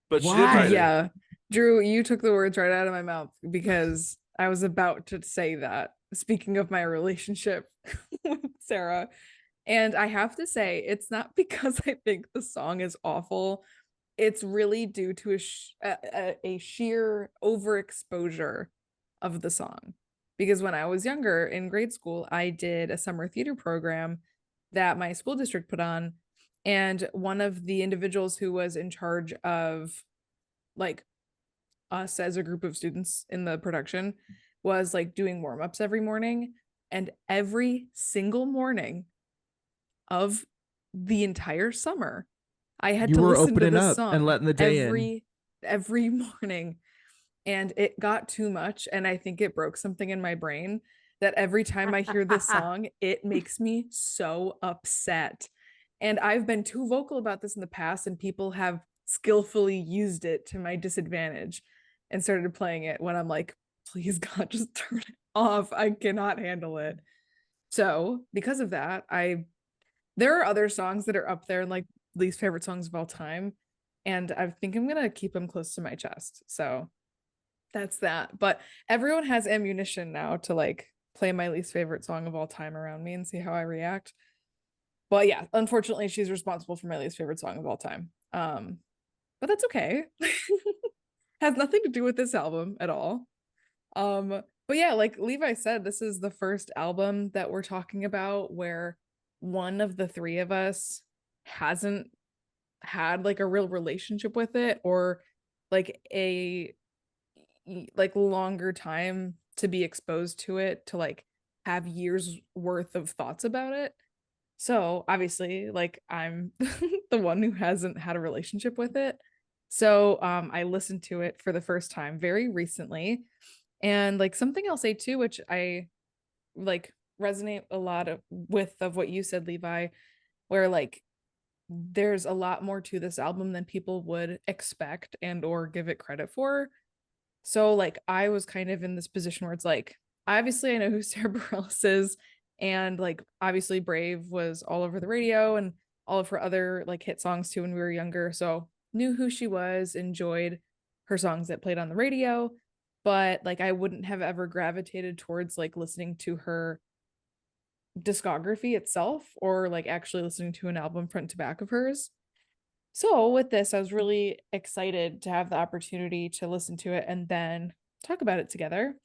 B: but she did
A: Why?
B: write it.
C: Yeah. Drew, you took the words right out of my mouth because I was about to say that. Speaking of my relationship with Sarah, and I have to say, it's not because I think the song is awful. It's really due to a sheer overexposure of the song. Because when I was younger in grade school, I did a summer theater program that my school district put on. And one of the individuals who was in charge of like us as a group of students in the production was like doing warm-ups every morning. And every single morning of the entire summer, I had
B: You
C: to
B: were
C: listen to
B: opening
C: this
B: up
C: song
B: and letting the day in.
C: every morning, and it got too much, and I think it broke something in my brain that every time I hear this song, it makes me so upset. And I've been too vocal about this in the past, and people have skillfully used it to my disadvantage and started playing it when I'm like, please God, just turn it off. I cannot handle it. So because of that, there are other songs that are up there, like least favorite songs of all time, and I think I'm gonna keep them close to my chest. So that's that. But everyone has ammunition now to like play my least favorite song of all time around me and see how I react. But yeah, unfortunately, she's responsible for my least favorite song of all time. But that's okay. Has nothing to do with this album at all. But yeah, like Levi said, this is the first album that we're talking about where one of the three of us hasn't had like a real relationship with it, or like a like longer time to be exposed to it, to like have years worth of thoughts about it. So obviously, like I'm the one who hasn't had a relationship with it. So I listened to it for the first time very recently. And like something I'll say too, which I like resonate a lot with of what you said, Levi, where like there's a lot more to this album than people would expect and or give it credit for. So like I was kind of in this position where it's like, obviously I know who Sara Bareilles is, and like obviously Brave was all over the radio and all of her other like hit songs too when we were younger. So knew who she was, enjoyed her songs that played on the radio, but like I wouldn't have ever gravitated towards like listening to her discography itself or like actually listening to an album front to back of hers. So with this, I was really excited to have the opportunity to listen to it and then talk about it together.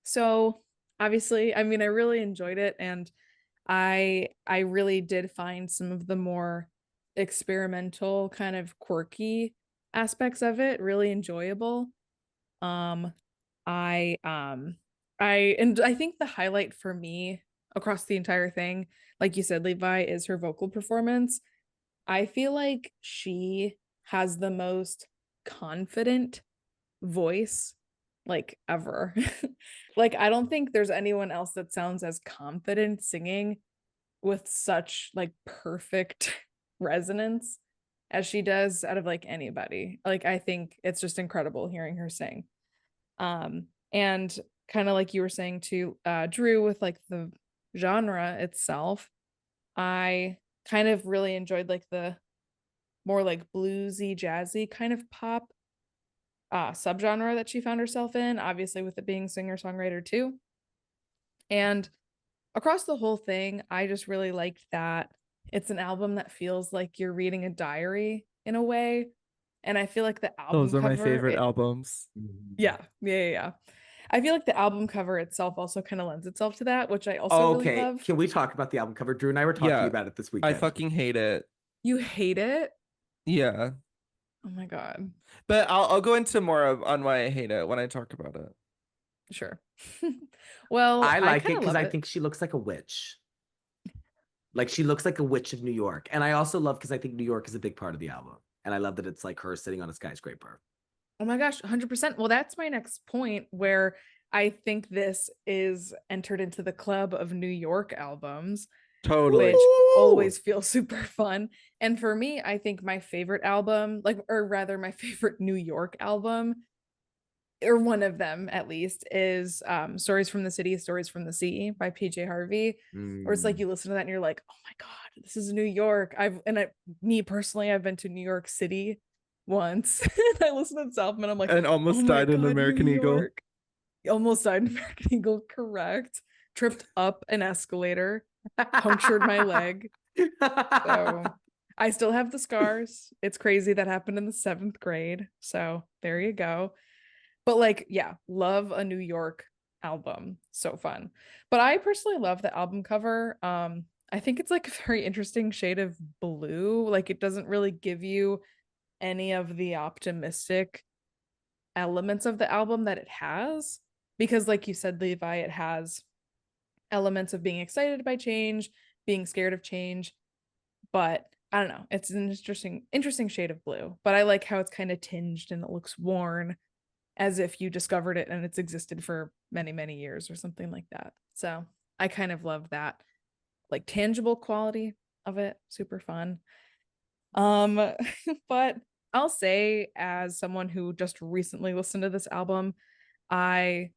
C: So obviously, I mean, I really enjoyed it, and I really did find some of the more experimental, kind of quirky aspects of it really enjoyable. Um, I think the highlight for me across the entire thing, like you said, Levi, is her vocal performance. I feel like she has the most confident voice like ever. Like I don't think there's anyone else that sounds as confident singing with such like perfect resonance as she does out of like anybody. Like I think it's just incredible hearing her sing. And kind of like you were saying to Drew, with like the genre itself, I kind of really enjoyed like the more like bluesy, jazzy kind of pop subgenre that she found herself in, obviously with it being singer-songwriter too. And across the whole thing, I just really liked that it's an album that feels like you're reading a diary in a way. And I feel like the album
B: Those are my
C: cover,
B: favorite albums.
C: yeah. I feel like the album cover itself also kind of lends itself to that, which I also really
A: Okay,
C: love.
A: can we talk about the album cover? Drew and I were talking
B: Yeah,
A: about it this
B: I
A: weekend.
B: fucking hate it.
C: You hate it?
B: Yeah.
C: Oh my God.
B: But I'll go into more on why I hate it when I talk about it.
C: Sure. Well,
A: I like it
C: kind of
A: because
C: love
A: I
C: it.
A: think she looks like a witch. Like she looks like a witch of New York. And I also love because I think New York is a big part of the album. And I love that it's like her sitting on a skyscraper.
C: Oh my gosh, 100%. Well, that's my next point where I think this is entered into the club of New York albums,
B: Totally.
C: which
A: Woo!
C: always feels super fun. And for me, I think my favorite album, like, or rather, my favorite New York album, or one of them at least, is Stories from the City, Stories from the Sea by PJ Harvey. Where it's like
A: Mm.
C: you listen to that and you're like, oh my God, this is New York. Me personally, I've been to New York City once. I listened to this album and I'm like,
B: And
C: oh
B: almost
C: my
B: died in
C: God,
B: American
C: New
B: Eagle.
C: York. Almost died in American Eagle, correct. Tripped up an escalator, punctured my leg. So I still have the scars. It's crazy that happened in the 7th grade. So there you go. But like, yeah, love a New York album. So fun. But I personally love the album cover. I think it's like a very interesting shade of blue. Like it doesn't really give you any of the optimistic elements of the album that it has. Because like you said, Levi, it has elements of being excited by change, being scared of change. But I don't know. It's an interesting shade of blue. But I like how it's kind of tinged and it looks worn as if you discovered it and it's existed for many, many years or something like that. So I kind of love that like tangible quality of it. Super fun. But I'll say as someone who just recently listened to this album, I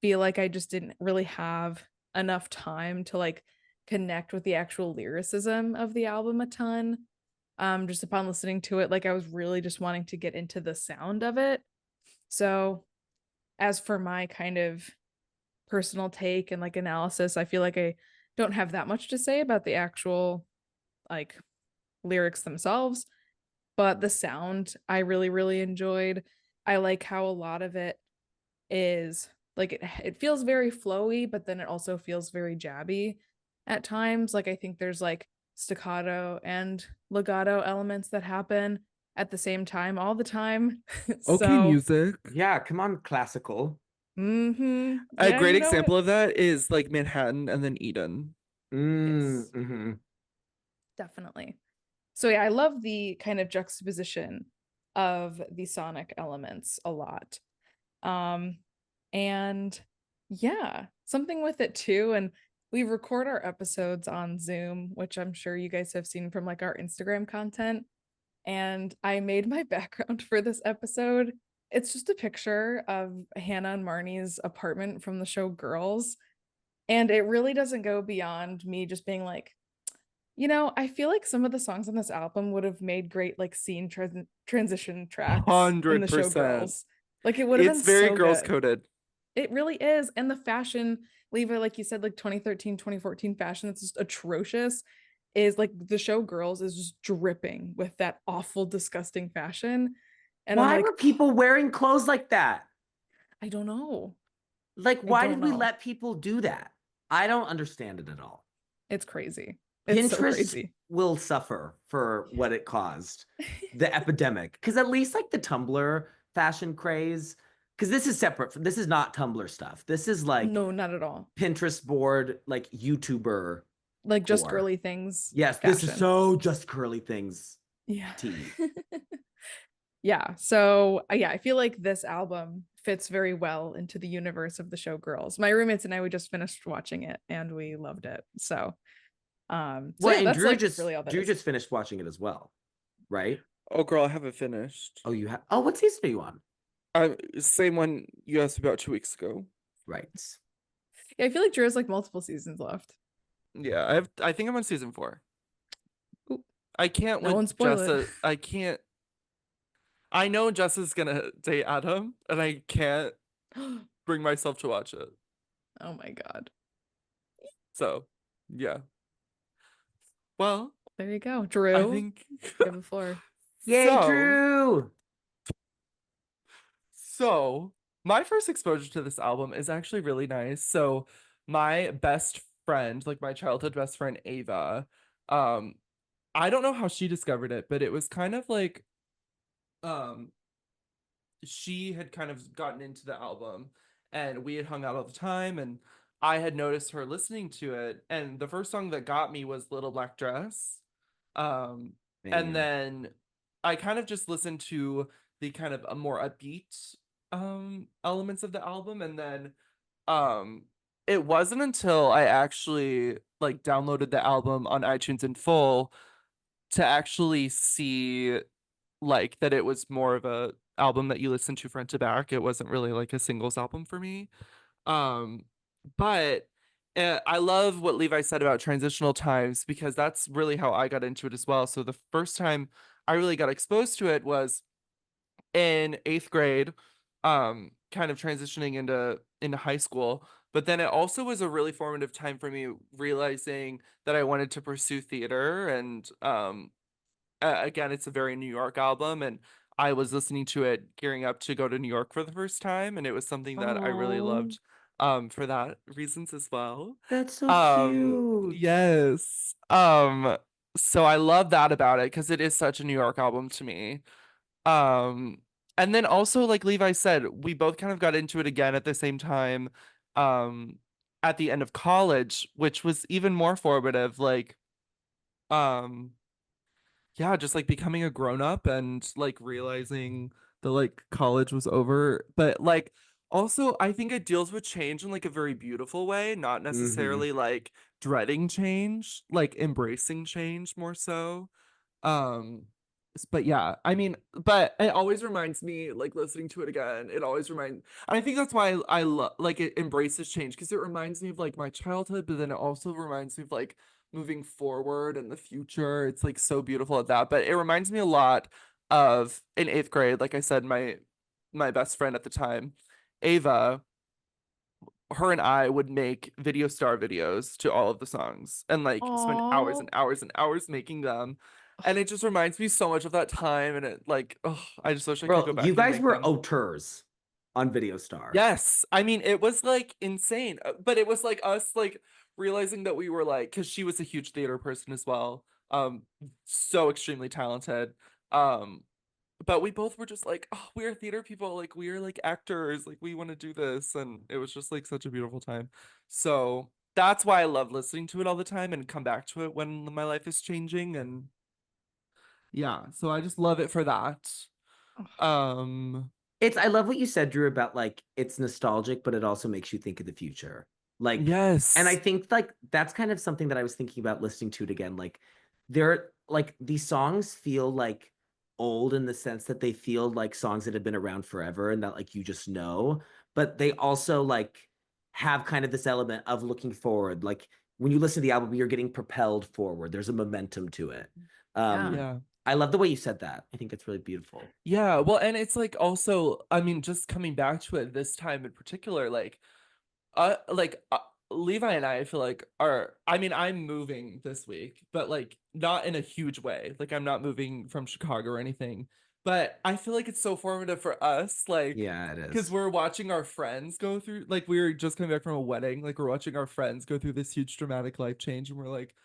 C: feel like I just didn't really have enough time to like connect with the actual lyricism of the album a ton. Just upon listening to it, like I was really just wanting to get into the sound of it. So as for my kind of personal take and like analysis, I feel like I don't have that much to say about the actual like lyrics themselves, but the sound I really, really enjoyed. I like how a lot of it is like it feels very flowy, but then it also feels very jabby at times. Like I think there's like staccato and legato elements that happen at the same time all the time.
B: Okay,
C: So
B: music.
A: Yeah, come on, classical.
B: A
C: yeah,
B: great
C: you know
B: example
C: it.
B: of that is like Manhattan and then Eden.
C: Yes,
A: Mm-hmm.
C: definitely. So yeah, I love the kind of juxtaposition of the sonic elements a lot. Um, and yeah, something with it too. And we record our episodes on Zoom, which I'm sure you guys have seen from like our Instagram content. And I made my background for this episode. It's just a picture of Hannah and Marnie's apartment from the show Girls. And it really doesn't go beyond me just being like, I feel like some of the songs on this album would have made great like scene transition tracks in the show
B: 100%.
C: Girls. Like it would have been
B: It's very
C: so
B: girls
C: good.
B: coded.
C: It really is. And the fashion, Levi, like you said, like 2013, 2014 fashion, it's just atrocious. Is like the show Girls is just dripping with that awful, disgusting fashion. And I'm
A: Why
C: like,
A: were people wearing clothes like that?
C: I don't know.
A: Like,
C: I
A: why
C: don't
A: did we
C: know.
A: let people do that? I don't understand it at all.
C: It's crazy. It's so
A: Pinterest
C: crazy.
A: will suffer for what it caused, the epidemic. Because at least like the Tumblr fashion craze, because this is separate from, this is not Tumblr stuff. This is like
C: No, not at all.
A: Pinterest board, like YouTuber
C: Like just
A: core.
C: girly things.
A: Yes, this is
C: Fashion.
A: so just curly things.
C: Yeah.
A: Tea.
C: Yeah. So yeah, I feel like this album fits very well into the universe of the show Girls. My roommates and I, we just finished watching it and we loved it. So
A: Well,
C: yeah,
A: and
C: that's like really all that
A: Drew
C: is.
A: just finished watching it as well, right?
B: Oh, girl, I haven't finished.
A: Oh, you have. Oh, what season are you on?
B: Same one you asked about 2 weeks ago.
A: Right.
C: Yeah, I feel like Drew has like multiple seasons left.
B: Yeah, I think I'm on season 4.
C: Ooh,
B: I can't
C: no one
B: with
C: spoil
B: Jessa.
C: it.
B: I can't. I know Jessa's gonna date Adam, and I can't bring myself to watch it.
C: Oh my God.
B: So, yeah. Well,
C: There you go.
B: I
C: Drew,
B: think
C: you have the floor.
A: Yay,
B: so.
A: Drew!
B: So My first exposure to this album is actually really nice. So my best friend, like my childhood best friend Ava, um, I don't know how she discovered it, but it was kind of like um she had kind of gotten into the album and we had hung out all the time and I had noticed her listening to it and the first song that got me was Little Black Dress. Um and
A: Man.
B: then I kind of just listened to the kind of a more upbeat elements of the album and then um it wasn't until I actually like downloaded the album on iTunes in full to actually see like that it was more of a album that you listen to front to back. It wasn't really like a singles album for me. Um, but I love what Levi said about transitional times because that's really how I got into it as well. So the first time I really got exposed to it was in eighth grade, kind of transitioning into high school. But then it also was a really formative time for me realizing that I wanted to pursue theater and again, it's a very New York album, and I was listening to it gearing up to go to New York for the first time, and it was something that I really
A: Oh,
B: loved for that reasons as well.
A: that's so cute.
B: Yes. So I love that about it because it is such a New York album to me. Um and then also like Levi said, we both kind of got into it again at the same time um at the end of college, which was even more formative like um yeah, just like becoming a grown up and like realizing that like college was over. But like also I think it deals with change in like a very beautiful way, not
A: Mm-hmm.
B: necessarily like dreading change, like embracing change more so. Um, but yeah, I mean, but it always reminds me, like listening to it again, it always reminds, I think that's why I love, like it embraces change because it reminds me of like my childhood, but then it also reminds me of like moving forward in the future. It's like so beautiful at that, but it reminds me a lot of in eighth grade, like I said, my best friend at the time, Ava, her and I would make video star videos to all of the songs and like spend hours and
C: Oh,
B: hours and hours making them. And it just reminds me so much of that time. And it like, oh, I just wish I could
A: Girl,
B: go
A: you
B: back and
A: guys
B: make
A: were
B: them.
A: auteurs on Video Star.
B: Yes. I mean, it was like insane, but it was like us like realizing that we were like, because she was a huge theater person as well. So extremely talented. Um, but we both were just like, oh, we're theater people, like we're like actors, like we want to do this, and it was just like such a beautiful time. So that's why I love listening to it all the time and come back to it when my life is changing, and yeah, so I just love it for that. Um,
A: I love what you said, Drew, about like it's nostalgic, but it also makes you think of the future. Like, and I
B: yes,
A: think like that's kind of something that I was thinking about listening to it again. Like, they're like these songs feel like old in the sense that they feel like songs that have been around forever and that like you just know, but they also like have kind of this element of looking forward. Like when you listen to the album, you're getting propelled forward. There's a momentum to it.
C: yeah.
B: yeah.
A: I love the way you said that. I think it's really beautiful.
B: Yeah, well, and it's like also, I mean, just coming back to it this time in particular, like Levi and I feel like are I mean I'm moving this week but like not in a huge way like I'm not moving from Chicago or anything but I feel like it's so formative for us like
A: Yeah, it
B: because
A: is.
B: we're watching our friends go through like we were just coming back from a wedding like we're watching our friends go through this huge dramatic life change and we're like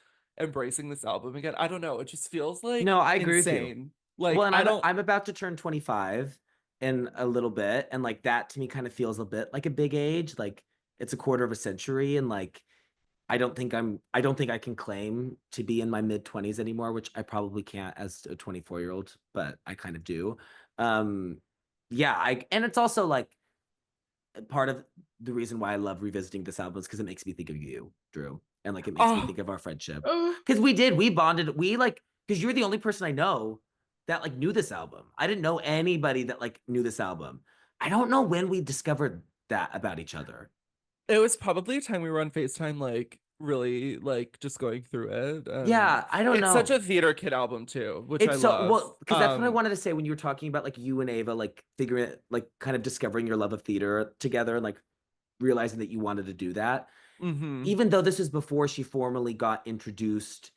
B: embracing this album again I don't know it just feels
A: No,
B: like
A: I agree with you.
B: insane
A: Well,
B: like
A: and
B: I
A: I'm
B: don't
A: I'm about to turn 25 in a little bit, and like that to me kind of feels a bit like a big age. Like it's a quarter of a century, and like I don't think I can claim to be in my mid 20s anymore, which I probably can't as a 24-year-old, but I kind of do. Um, yeah, I and it's also like part of the reason why I love revisiting this album is because it makes me think of you, Drew, and like it makes me
B: oh
A: think of our friendship.
C: Oh,
A: Because we bonded, we like because you're the only person I know that like knew this album. I didn't know anybody that like knew this album. I don't know when we discovered that about each other.
B: it was probably a time we were on FaceTime, like really like just going through it. And
A: Yeah, I don't
B: it's such a
A: know.
B: theater kid album too, which I
A: It's so
B: love.
A: well because that's what I wanted to say when you were talking about like you and Ava like figuring it like kind of discovering your love of theater together and like realizing that you wanted to do that.
B: Mm-hmm.
A: Even though this is before she formally got introduced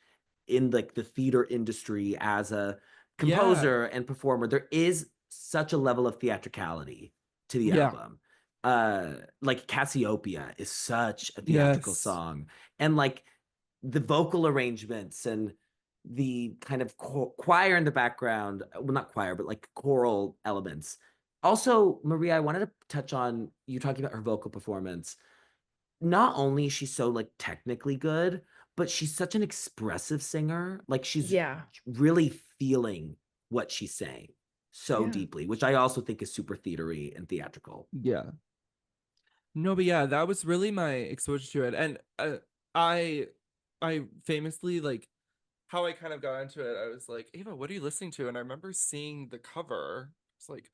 A: in like the theater industry as a
B: Yeah.
A: composer and performer, there is such a level of theatricality to the
B: Yeah.
A: album. like Cassiopeia is such a theatrical
B: Yes.
A: song, and like the vocal arrangements and the kind of choir in the background, well, not choir, but like choral elements. Also, Maria, I wanted to touch on you talking about her vocal performance. Not only is she so like technically good, but she's such an expressive singer. Like she's
C: Yeah.
A: really feeling what she's saying so
C: Yeah.
A: deeply, which I also think is super theatery and theatrical.
B: Yeah. No, but yeah, that was really my exposure to it. And I I famously, like, how I kind of got into it, I was like, Ava, what are you listening to? And I remember seeing the cover. It's like,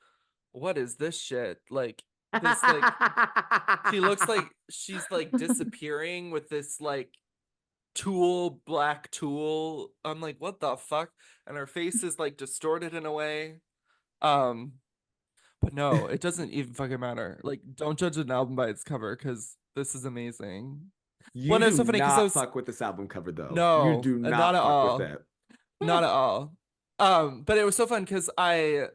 B: what is this shit? Like this, like, she looks like she's like disappearing with this like black tool. I'm like, what the fuck? And her face is like distorted in a way. Um, but no, it doesn't even fucking matter. Like, don't judge an album by its cover, because this is amazing.
A: You
B: Well, no, it's
A: do
B: so funny because I
A: not
B: was
A: fuck with this album cover though. You
B: no,
A: do
B: not
A: not
B: at
A: fuck with
B: all.
A: it.
B: Not at all. But it was so fun because I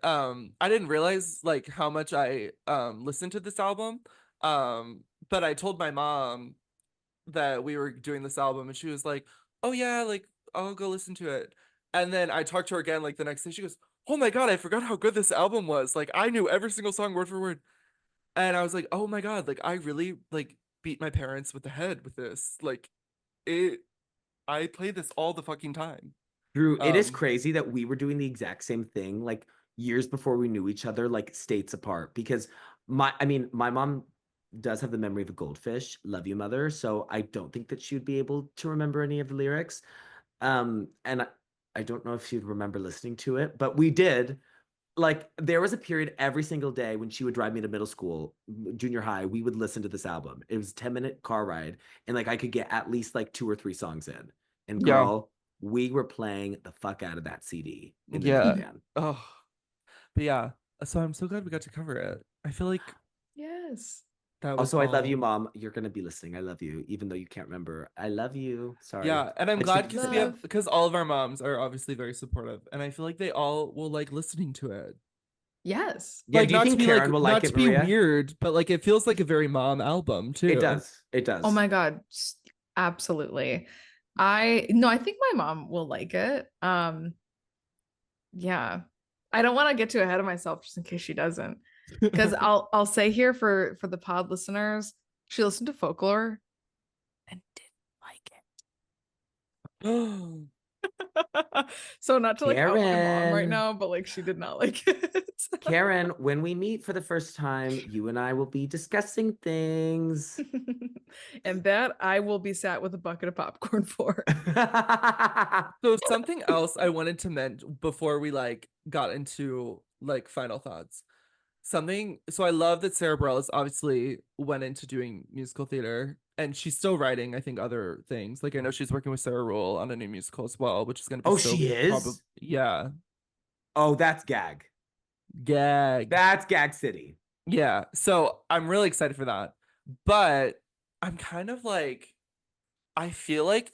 B: didn't realize like how much I listened to this album. But I told my mom that we were doing this album, and she was like, "Oh yeah, like I'll go listen to it." And then I talked to her again like the next day. She goes, "Oh my God, I forgot how good this album was. Like I knew every single song word for word." And I was like, "Oh my God, like I really like beat my parents with the head with this. Like it I played this all the fucking time."
A: Drew, it is
B: Um
A: crazy that we were doing the exact same thing like years before we knew each other, like states apart. Because my mom does have the memory of a goldfish. Love you, mother. So I don't think that she would be able to remember any of the lyrics. And I don't know if she'd remember listening to it, but we did. Like there was a period every single day when she would drive me to middle school, junior high, we would listen to this album. It was a 10-minute car ride, and like I could get at least like 2 or 3 songs in. And
B: yeah.
A: girl, we were playing the fuck out of that CD in the
B: Yeah.
A: minivan.
B: Oh, but yeah. So I'm so glad we got to cover it. I feel like
C: Yes.
B: that was
A: Also, I love you,
B: all.
A: mom. You're gonna be listening. I love you, even though you can't remember. I love you. Sorry.
B: Yeah, and I'm
A: I just
B: glad
A: needed to
B: because
A: say
B: we have
A: that.
C: Love.
B: because all of our moms are obviously very supportive, and I feel like they all will like listening to it.
C: Yes.
A: Yeah,
B: Like
A: do you
B: not to
A: think
B: be like
A: Karen will like
B: not
A: it,
B: to be
A: Maria?
B: weird, but like it feels like a very mom album
A: It
B: too.
A: does. It
C: Oh
A: does.
C: my God. Absolutely. I no, I think my mom will like it. Yeah. I don't want to get too ahead of myself just in case she doesn't. Because I'll say here for the pod listeners, she listened to folklore and didn't like it. So not to like out my mom right
A: Karen.
C: now, but like she did not like it.
A: Karen, when we meet for the first time, you and I will be discussing things.
C: And that I will be sat with a bucket of popcorn for.
B: So something else I wanted to mention before we like got into like final thoughts. Something so I love that Sara Bareilles obviously went into doing musical theater, and she's still writing, I think, other things. Like I know she's working with Sarah Rule on a new musical as well, which is gonna be
A: Oh,
B: so
A: she
B: probably
A: is?
B: yeah.
A: Oh, that's gag.
B: Gag.
A: That's Gag City.
B: Yeah. So I'm really excited for that. But I'm kind of like I feel like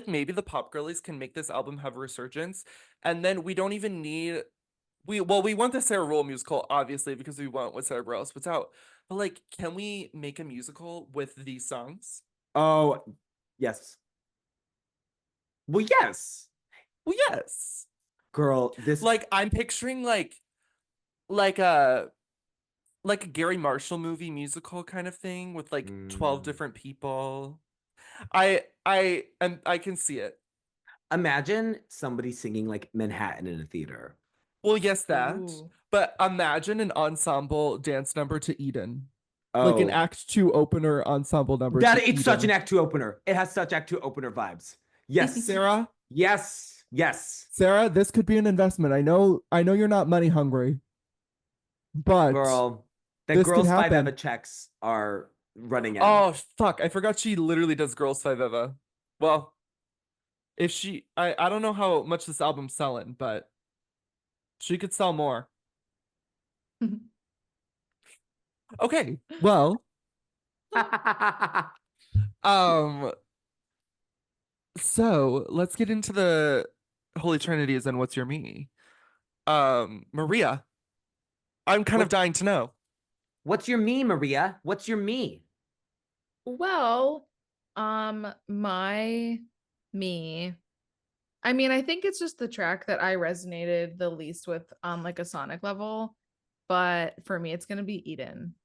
B: maybe the Pop Girlies can make this album have a resurgence, and then we don't even need we want the Sarah Rule musical, obviously, because we want what Sarah Bareilles puts out. But like, can we make a musical with these songs?
A: Oh, yes. Well, yes.
B: Well, yes.
A: Girl, this
B: Like I'm picturing like a like a Gary Marshall movie musical kind of thing with like 12
A: Mm.
B: different people. I can see it.
A: Imagine somebody singing like Manhattan in a theater.
B: Well, yes, that.
C: Ooh.
B: But imagine an ensemble dance number to Eden. Like an
A: Oh,
B: act two opener ensemble number
A: that
B: to
A: it's such an
B: Eden.
A: Act 2 opener. It has such Act 2 opener vibes. Yes.
B: Sarah,
A: Yes. Yes.
B: Sarah, this could be an investment. I know you're not money hungry, but
A: Girl, the
B: this could
A: girls five Eva
B: happen.
A: checks are running out.
B: Oh fuck, I forgot she literally does Girls Five Eva. Well, if she I don't know how much this album's selling, but she could sell more. Okay. Well, um so let's get into the Holy Trinities and what's your me. Maria, I'm kind of
A: What
B: dying to know.
A: What's your me, Maria? What's your me?
C: Well, my me. I mean, I think it's just the track that I resonated the least with on like a sonic level, but for me, it's gonna be Eden.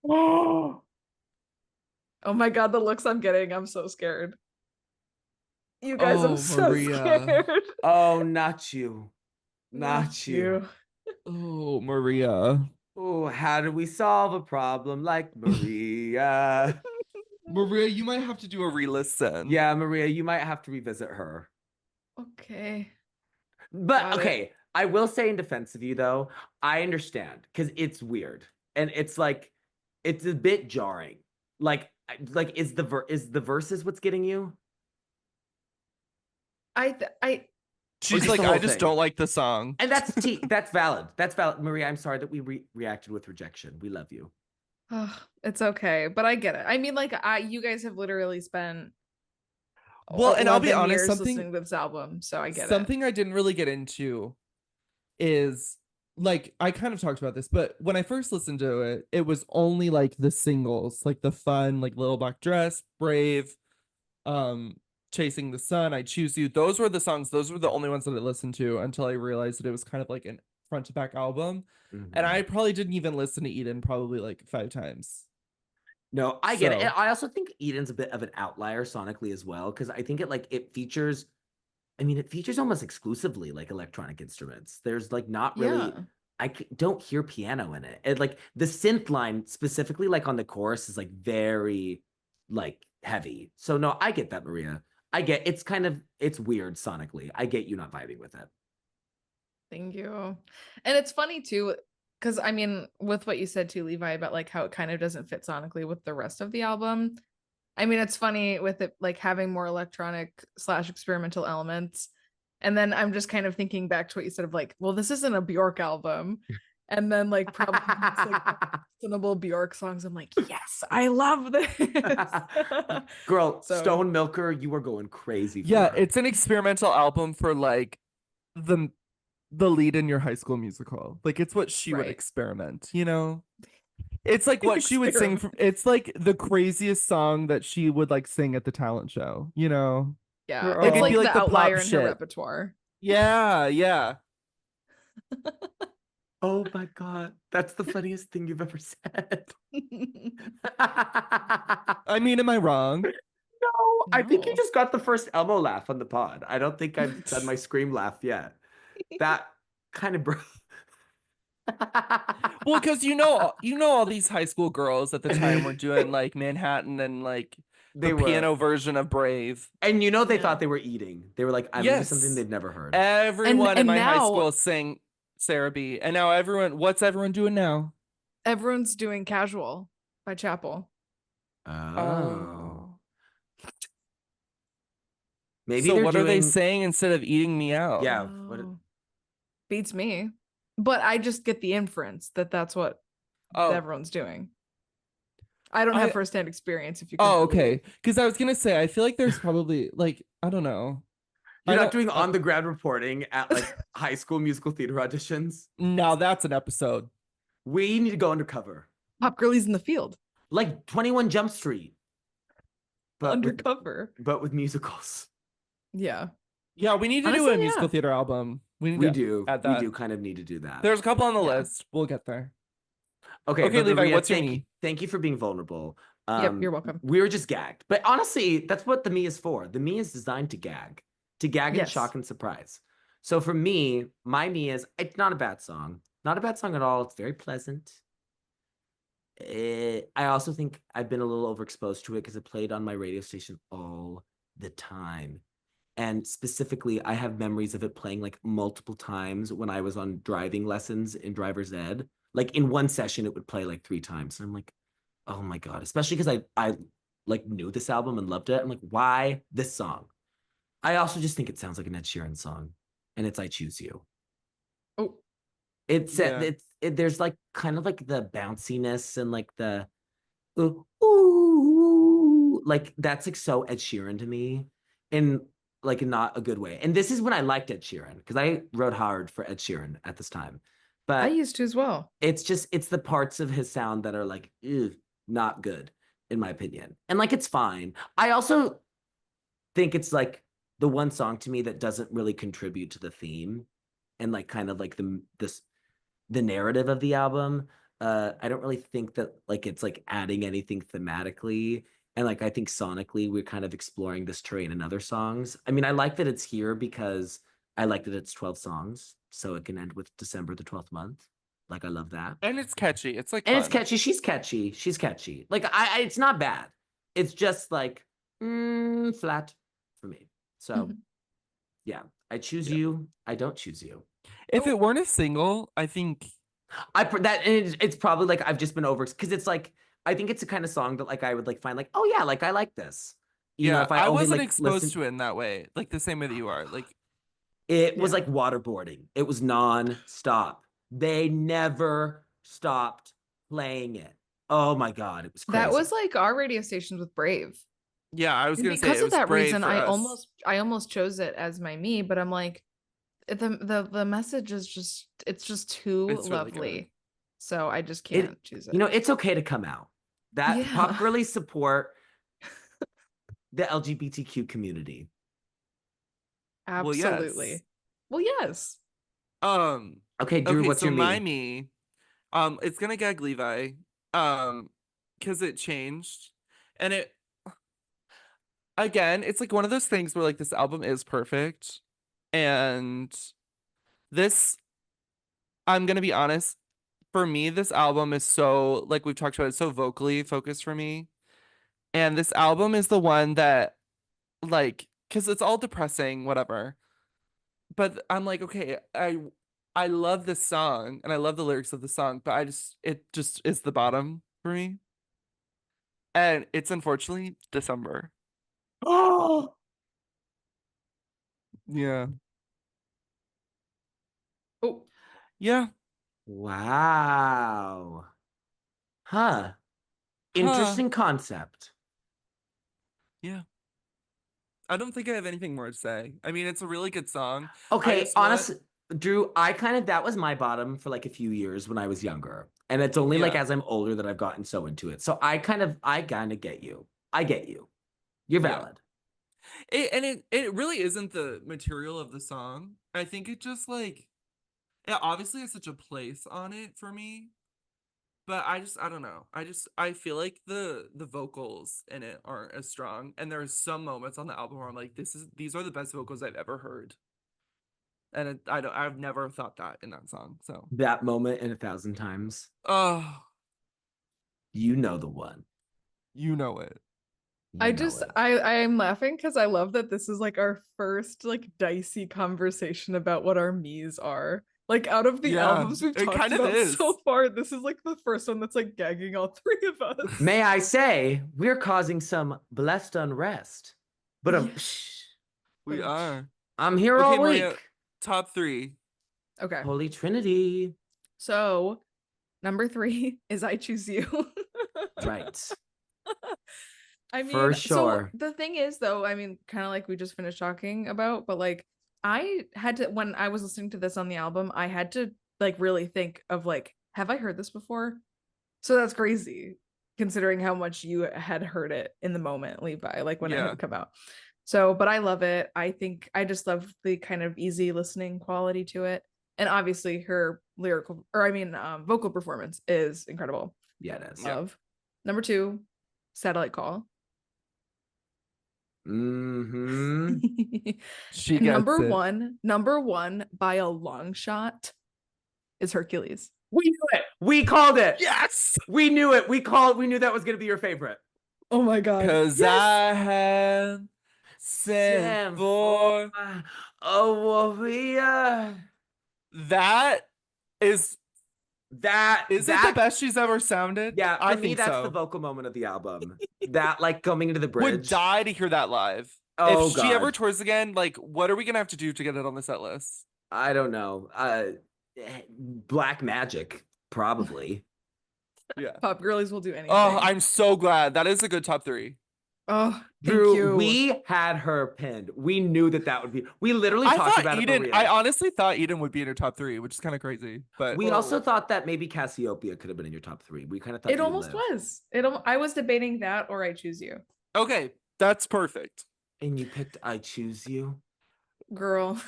B: Oh,
C: Oh my god, the looks I'm getting, I'm so scared. You guys, I'm so
B: Maria.
C: scared.
A: Oh, not you.
C: Not
A: you.
B: Oh, Maria.
A: Oh, how do we solve a problem like Maria?
B: Maria, you might have to do a re-listen.
A: Yeah, Maria, you might have to revisit her.
C: Okay.
A: But
C: Got it.
A: okay, I will say in defense of you though, I understand because it's weird and it's like it's a bit jarring. Like is the verses what's getting you?
C: I
B: She's
A: just
B: like,
A: the
B: I
A: whole
B: just
A: thing?
B: don't like the song.
A: And that's valid. That's valid. Maria, I'm sorry that we reacted with rejection. We love you.
C: it's okay, but I get it. I mean, like you guys have literally spent
B: Well, and I'll be
C: 11
B: honest,
C: years listening to this album, so I get it.
B: something I didn't really get into is like I kind of talked about this, but when I first listened to it, it was only like the singles, like the fun, like Little Black Dress, Brave, um, Chasing the Sun, I Choose You. Those were the songs, those were the only ones that I listened to until I realized that it was kind of like an front to back album. And I probably didn't even listen to Eden probably like 5 times.
A: No, I get it. And
B: So-
A: I also think Eden's a bit of an outlier sonically as well, because I think it features, I mean, it features almost exclusively like electronic instruments. There's like not really,
C: Yeah.
A: don't hear piano in it. And like the synth line specifically, like on the chorus, is like very like heavy. So no, I get that, Maria. I get it's weird sonically. I get you not vibing with it.
C: Thank you. And it's funny too, because I mean, with what you said too, Levi, about like how it kind of doesn't fit sonically with the rest of the album. I mean, it's funny with it like having more electronic / experimental elements. And then I'm just kind of thinking back to what you said of like, well, this isn't a Bjork album. And then like probably like reasonable Bjork songs. I'm like, yes, I love this.
A: Girl,
C: So-
A: Stone Milker, you were going crazy for
B: yeah,
A: her.
B: it's an experimental album for like the lead in your High School Musical. Like it's what she would
C: Right.
B: experiment, you know? It's like what she would sing from, it's like the craziest song that she would like sing at the talent show, you know?
C: Yeah,
B: Like,
C: it's
B: it'd
C: like
B: be
C: the
B: like the pop
C: outlier in her
B: shit.
C: repertoire.
B: Yeah, yeah.
A: Oh my God, that's the funniest thing you've ever said.
B: I mean, am I wrong?
A: No, I think you
C: No.
A: just got the first Elmo laugh on the pod. I don't think I've done my scream laugh yet. That kind of bro.
B: Well, because you know all these high school girls at the time were doing like Manhattan and like
A: They
B: the
A: were.
B: piano version of Brave.
A: And you know they
C: Yeah.
A: thought they were eating. They were like, I'm gonna do
B: Yes.
A: something they'd never heard.
B: Everyone in
C: And
B: my high
C: now-
B: school sang Sara B. And now what's everyone doing now?
C: Everyone's doing Casual by Chapel.
A: Oh. Maybe
B: So
A: they're
B: what are they
A: doing-
B: saying instead of eating me out?
A: Yeah. What...
C: Oh. Beats me. But I just get the inference that that's what
B: Oh.
C: everyone's doing. I don't have firsthand experience if you can
B: Oh,
C: believe.
B: okay. Because I was gonna say, I feel like there's probably like, I don't know.
A: You're
B: I
A: not
B: don't-
A: doing on the ground reporting at like High School Musical theater auditions.
B: Now that's an episode.
A: We need to go undercover.
C: Pop Girlies in the Field.
A: Like 21 Jump Street. But
C: Undercover.
A: but with musicals.
C: Yeah.
B: Yeah, we need to do
C: Honestly,
B: a musical
C: yeah.
B: theater album. We need
A: We
B: to
A: do.
B: add
A: We
B: that.
A: do kind of need to do that.
B: There's a couple on the
C: Yeah.
B: list. We'll get there.
A: Okay,
B: Okay,
A: but
B: Levi,
A: Maria,
B: what's your
A: thank
B: me?
A: you, thank you for being vulnerable.
C: Yep, you're welcome.
A: We were just gagged. But honestly, that's what the me is for. The me is designed to gag and
C: Yes.
A: shock and surprise. So for me, my me is, it's not a bad song. Not a bad song at all. It's very pleasant. I also think I've been a little overexposed to it because it played on my radio station all the time. And specifically, I have memories of it playing like multiple times when I was on driving lessons in driver's ed. Like in one session, it would play like 3 times. And I'm like, oh my God, especially because I like knew this album and loved it. I'm like, why this song? I also just think it sounds like an Ed Sheeran song, and it's I Choose You.
C: Oh,
B: Yeah.
A: There's like kind of like the bounciness and like the ooh, like that's like so Ed Sheeran to me in like not a good way. And this is when I liked Ed Sheeran because I wrote hard for Ed Sheeran at this time. but
C: I used to as well.
A: it's the parts of his sound that are like, ew, not good, in my opinion. And like, it's fine. I also think it's like the one song to me that doesn't really contribute to the theme and like kind of like the narrative of the album. I don't really think that like it's like adding anything thematically. And like I think sonically we're kind of exploring this terrain in other songs. I mean, I like that it's here because I like that it's 12 songs, so it can end with December the 12th month. Like I love that.
B: And it's catchy. It's like
A: And it's
B: fun.
A: catchy. She's catchy. She's catchy. Like I it's not bad. It's just like flat for me. So yeah, I choose
B: Yeah.
A: you. I don't choose you.
B: If it weren't a single, I think
A: It's probably like I've just been over because it's like I think it's the kind of song that like I would like find like, oh yeah, like I like this. You know,
B: yeah,
A: if I
B: I
A: only
B: wasn't
A: like
B: exposed
A: listen,
B: to it in that way, like the same way that you are. Like
A: it was
C: Yeah.
A: like waterboarding. It was non-stop. They never stopped playing it. Oh my God, it was crazy.
C: That was like our radio stations with Brave.
B: yeah, I was
C: And
B: gonna say
C: because
B: it
C: of
B: was
C: that
B: brave
C: reason,
B: for
C: I
B: us.
C: almost chose it as my me, but I'm like, the message is just it's just too
B: It's really good.
C: lovely. So I just
A: it,
C: can't choose it.
A: you know, it's okay to come out. That Pop
C: Yeah.
A: Girlies support the LGBTQ community.
B: Well, yes.
C: Absolutely. Well, yes.
A: Okay, Drew,
B: Okay,
A: what's
B: so
A: your
B: my
A: me?
B: me, it's gonna gag Levi, because it changed, and it again, it's like one of those things where like this album is perfect, and this, I'm gonna be honest, for me, this album is so like we've talked about, it's so vocally focused for me, and this album is the one that like because it's all depressing, whatever. But I'm like, okay, I love this song and I love the lyrics of the song, but it just is the bottom for me. And it's unfortunately December.
A: Oh,
B: Yeah.
C: Oh,
B: Yeah.
A: wow. Huh.
B: Huh.
A: Interesting concept.
B: Yeah. I don't think I have anything more to say. I mean, it's a really good song. I
A: Okay,
B: just want,
A: honestly, Drew, I kind of that was my bottom for like a few years when I was younger. And it's only like
B: yeah.
A: as I'm older that I've gotten so into it. So I kind of get you. I get you. You're
B: Yeah.
A: valid.
B: It really isn't the material of the song. I think it just like it obviously has such a place on it for me. But I don't know. I feel like the vocals in it aren't as strong. And there's some moments on the album where I'm like, these are the best vocals I've ever heard. And I've never thought that in that song. So
A: That moment in 1,000 times.
B: oh,
A: You know the one.
B: you know it.
A: You know it.
C: I am laughing because I love that this is like our first like dicey conversation about what our me's are. Like out of the
B: Yeah,
C: albums we've
B: it
C: talked
B: kind of
C: about
B: is.
C: so far, this is like the first one that's like gagging all three of us.
A: May I say, we're causing some blessed unrest. But
C: Yeah.
B: We are.
A: I'm here
B: Okay,
A: all
B: Maria,
A: week.
B: top 3.
C: Okay.
A: Holy Trinity.
C: So number 3 is I Choose You.
A: Right.
C: I mean,
A: For
C: so
A: sure.
C: the thing is though, I mean, kind of like we just finished talking about, but like I had to, when I was listening to this on the album, I had to like really think of like, have I heard this before? So that's crazy considering how much you had heard it in the moment, Levi, like when it
B: Yeah.
C: had come out. So, but I love it. I think I just love the kind of easy listening quality to it. And obviously her lyrical, or I mean, vocal performance is incredible.
A: Yeah, it is.
B: Yeah.
C: Love. Number 2, Satellite Call.
A: Mm-hmm.
B: She
C: And
B: gets it.
C: number one by a long shot is Hercules.
A: We knew it. We called it.
B: Yes.
A: We knew it. We knew that was gonna be your favorite.
C: Oh my god.
B: Cause
C: Yes.
B: I have sent for
A: a warrior.
B: that is it the
A: That
B: best she's ever sounded?
A: yeah, for
B: I
A: me,
B: think
A: that's
B: so.
A: the vocal moment of the album. That like coming into the
B: Would
A: bridge.
B: die to hear that live.
A: Oh
B: If she ever
A: God.
B: tours again, like what are we gonna have to do to get it on the set list?
A: I don't know. Black Magic, probably.
B: Yeah.
C: Pop Girlies will do anything.
B: Oh, I'm so glad. That is a good top 3.
C: Oh, thank
A: Drew,
C: you.
A: we had her pinned. We knew that would be. We literally
B: I
A: talked
B: thought
A: about it.
B: Eden.
A: For real.
B: I honestly thought Eden would be in her top 3, which is kind of crazy. But
A: We also thought that maybe Cassiopeia could have been in your top 3. We kind of thought
C: It
A: you would
C: almost
A: live.
C: was. I was debating that or I Choose You.
B: okay, that's perfect.
A: And you picked I Choose You.
C: Girl.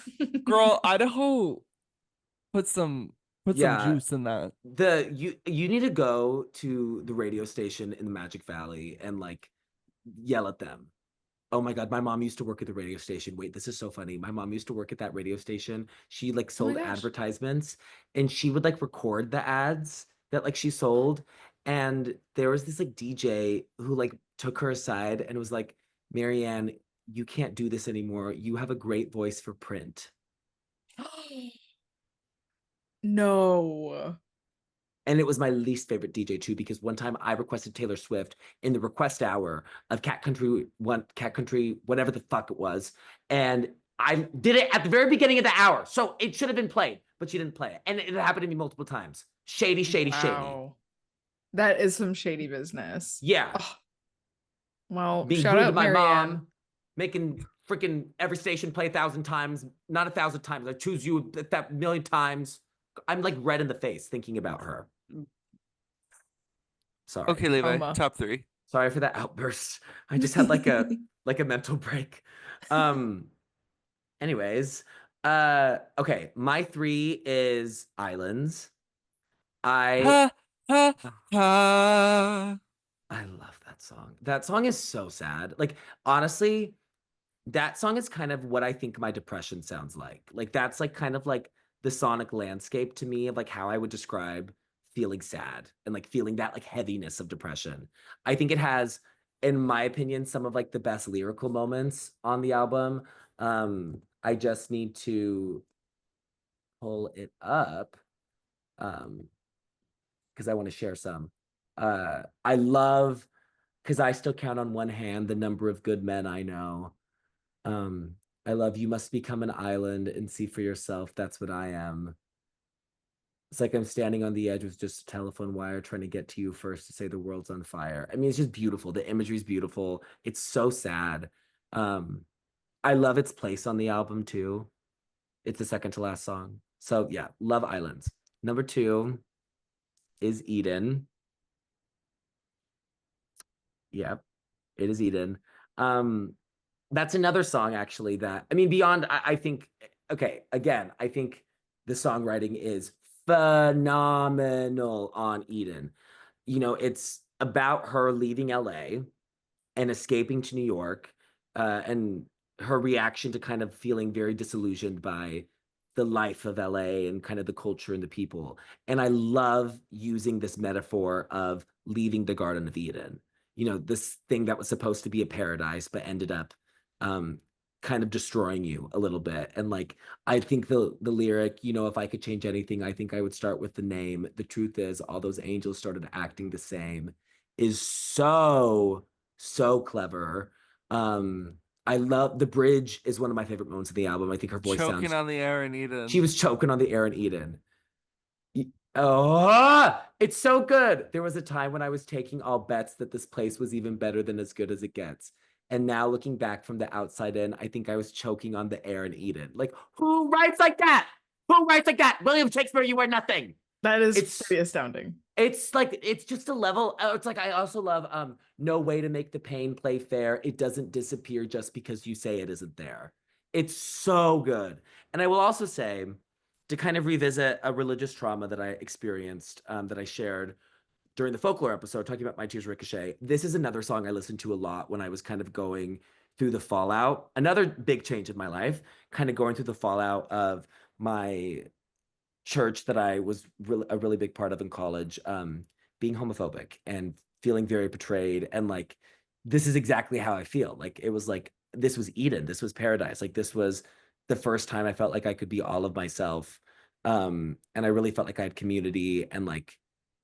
B: Girl, Idaho put some juice in that.
A: You need to go to the radio station in the Magic Valley and like yell at them. Oh my God, my mom used to work at the radio station. Wait, this is so funny. My mom used to work at that radio station. She like
C: Oh my
A: sold
C: gosh.
A: advertisements and she would like record the ads that like she sold. And there was this like DJ who like took her aside and was like, Marianne, you can't do this anymore. You have a great voice for print.
C: No.
A: And it was my least favorite DJ too, because one time I requested Taylor Swift in the request hour of Cat Country, whatever the fuck it was. And I did it at the very beginning of the hour. So it should have been played, but she didn't play it. And it happened to me multiple times. Shady.
C: Wow. That is some shady business.
A: Yeah.
C: Oh. Well,
A: Being
C: shout
A: rude
C: out
A: to my
C: Marianne.
A: mom, making freaking every station play 1,000 times, not 1,000 times. I choose you that million times. I'm like red in the face thinking about her. Sorry.
B: Okay, Levi, top 3.
A: Sorry for that outburst. I just had like a mental break. Anyways, okay, my 3 is Islands. I love that song. That song is so sad. Like honestly, that song is kind of what I think my depression sounds like. Like that's like kind of like the sonic landscape to me of like how I would describe feeling sad and like feeling that like heaviness of depression. I think it has, in my opinion, some of like the best lyrical moments on the album. I just need to pull it up because I want to share some. I love, because I still count on one hand the number of good men I know. I love You Must Become an Island and See for Yourself. That's what I am. It's like I'm standing on the edge with just a telephone wire trying to get to you first to say the world's on fire. I mean, it's just beautiful. The imagery is beautiful. It's so sad. I love its place on the album too. It's the second to last song. So yeah, love Islands. Number 2 is Eden. Yep, it is Eden. That's another song actually that, I mean, beyond, I think, okay, again, I think the songwriting is phenomenal on Eden. You know, it's about her leaving LA and escaping to New York, and her reaction to kind of feeling very disillusioned by the life of LA and kind of the culture and the people. And I love using this metaphor of leaving the Garden of Eden. You know, this thing that was supposed to be a paradise, but ended up kind of destroying you a little bit. And like, I think the lyric, you know, if I could change anything, I think I would start with the name. The truth is, all those angels started acting the same, is so clever. I love the bridge is one of my favorite moments of the album. I think her voice
B: Choking on the air in Eden.
A: She was choking on the air in Eden. Oh, it's so good. There was a time when I was taking all bets that this place was even better than As Good as It Gets. And now looking back from the outside in, I think I was choking on the air in Eden. Like, who writes like that? Who writes like that? William Shakespeare, you were nothing.
C: That is pretty astounding.
A: It's like, it's just a level. It's like, I also love no way to make the pain play fair. It doesn't disappear just because you say it isn't there. It's so good. And I will also say, to kind of revisit a religious trauma that I experienced, that I shared during the folklore episode, talking about My Tears Ricochet. This is another song I listened to a lot when I was kind of going through the fallout. Another big change in my life, kind of going through the fallout of my church that I was a really big part of in college, being homophobic and feeling very betrayed. And like, this is exactly how I feel. Like, it was like, this was Eden. This was paradise. Like, this was the first time I felt like I could be all of myself. And I really felt like I had community, and like,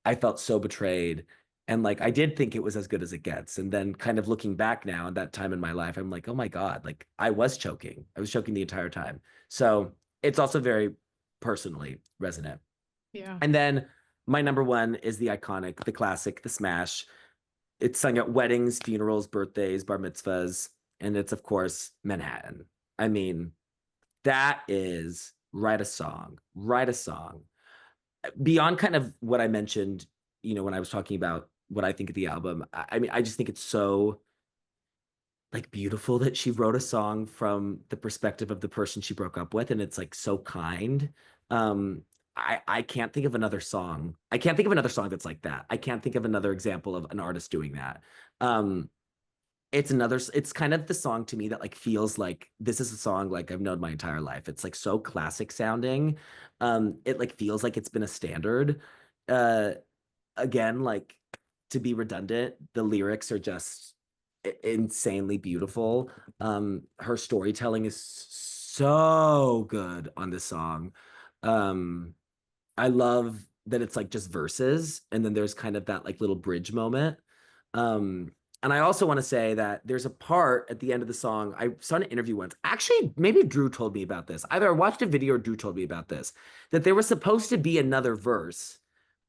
A: I felt so betrayed. And like, I did think it was As Good as It Gets. And then kind of looking back now at that time in my life, I'm like, oh my God, like I was choking. I was choking the entire time. So it's also very personally resonant.
C: Yeah.
A: And then my number 1 is the iconic, the classic, the smash, It's sung at weddings, funerals, birthdays, bar mitzvahs, and it's of course Manhattan. I mean, that is write a song, write a song. Beyond kind of what I mentioned, when I was talking about what I think of the album, I mean, I just think it's so like beautiful that she wrote a song from the perspective of the person she broke up with, and it's like so kind. Um, I can't think of another song. I can't think of another song that's like that. I can't think of another example of an artist doing that. Um, it's kind of the song to me that like feels like this is a song like I've known my entire life. It's like so classic sounding. It like feels like it's been a standard. Uh, Again, like to be redundant, the lyrics are just insanely beautiful. Her storytelling is so good on this song. Um, I love that it's like just verses, and then there's kind of that like little bridge moment. Um, and I also want to say that there's a part at the end of the song. I saw an interview once. Actually, maybe Drew told me about this. Either I watched a video or Drew told me about this, that there was supposed to be another verse,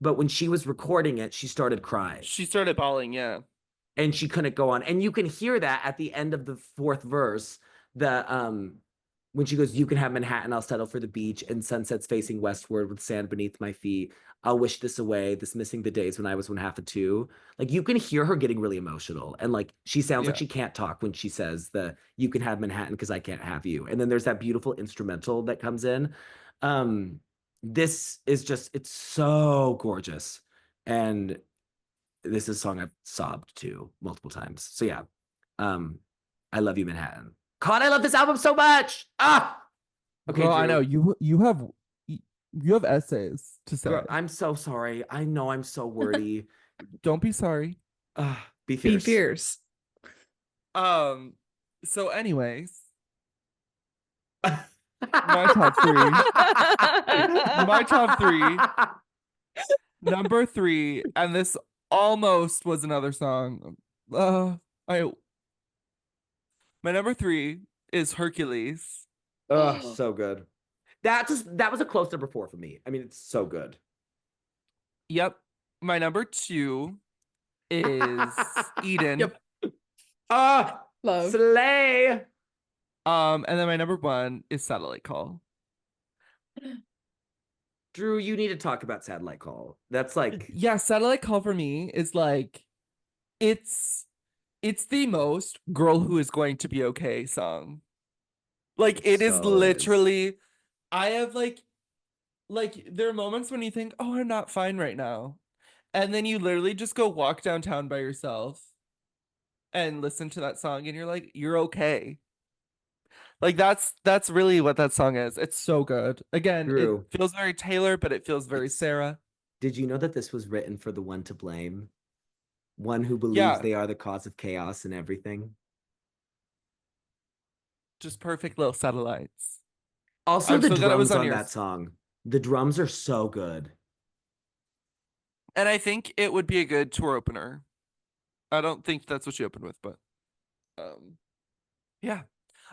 A: but when she was recording it, she started crying
B: She started bawling, yeah.
A: and she couldn't go on. And you can hear that at the end of the fourth verse, the when she goes, "You can have Manhattan, I'll settle for the beach, and sunsets facing westward with sand beneath my feet. I'll wish this away, this missing the days when I was one half of two." Like you can hear her getting really emotional. And like she sounds like
B: Yeah.
A: she can't talk when she says "You can have Manhattan because I can't have you." And then there's that beautiful instrumental that comes in. This is just, it's so gorgeous. And this is a song I've sobbed to multiple times. So yeah, I love you, Manhattan. God, I love this album so much. Okay,
D: Girl, I know
A: Drew.
D: you have essays to say.
A: Girl, I'm so sorry. I know I'm so wordy.
D: Don't be sorry.
A: Be
C: Be
A: fierce.
C: fierce.
B: So anyways,
D: My top three. My top three. Number 3, and this almost was another song. My number 3 is Hercules.
A: So good. That was a close number 4 for me. I mean, it's so good.
B: Yep. My number 2 is Eden.
A: Yep.
C: Love.
A: Slay.
B: And then my number 1 is Satellite Call.
A: Drew, you need to talk about Satellite Call. That's like,
D: Yeah, Satellite Call for me is like it's the most
B: Girl Who Is Going to Be Okay song. Like it is
A: So
B: literally I have like there are moments when you think, "Oh, I'm not fine right now." And then you literally just go walk downtown by yourself and listen to that song and you're like, "You're okay." Like that's really what that song is. It's so good. Again,
A: Drew,
B: it feels very Taylor, but it feels very Sarah.
A: did you know that this was written for the one to blame? One who believes
B: Yeah.
A: they are the cause of chaos and everything.
B: Just perfect little satellites.
A: Also,
B: I'm
A: the
B: so glad it was
A: drums
B: on
A: on
B: your-
A: that song. The drums are so good.
B: And I think it would be a good tour opener. I don't think that's what you opened with, but yeah.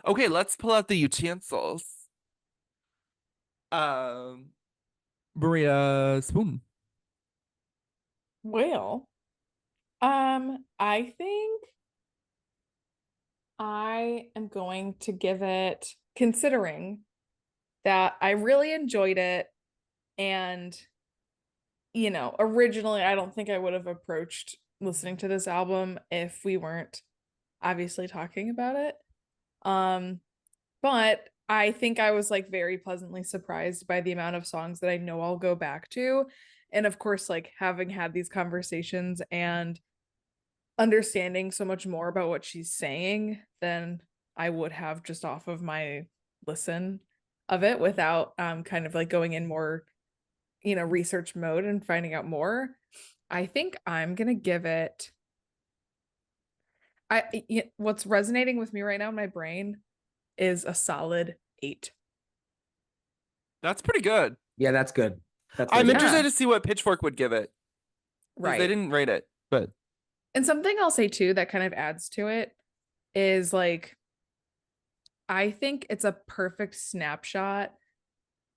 B: Okay, let's pull out the utensils.
D: Maria Spoon.
C: Well, I think I am going to give it, considering that I really enjoyed it, and originally I don't think I would have approached listening to this album if we weren't obviously talking about it. But I think I was like very pleasantly surprised by the amount of songs that I know I'll go back to. And of course, like having had these conversations and understanding so much more about what she's saying than I would have just off of my listen of it without kind of like going in more research mode and finding out more. I think I'm gonna give it, what's resonating with me right now in my brain is a solid 8.
B: That's pretty good.
A: Yeah, that's good. That's
B: I'm
A: very good.
B: interested
C: Yeah.
B: to see what Pitchfork would give it. 'Cause
C: Right.
B: They didn't rate it, but
C: And something I'll say too that kind of adds to it is like, I think it's a perfect snapshot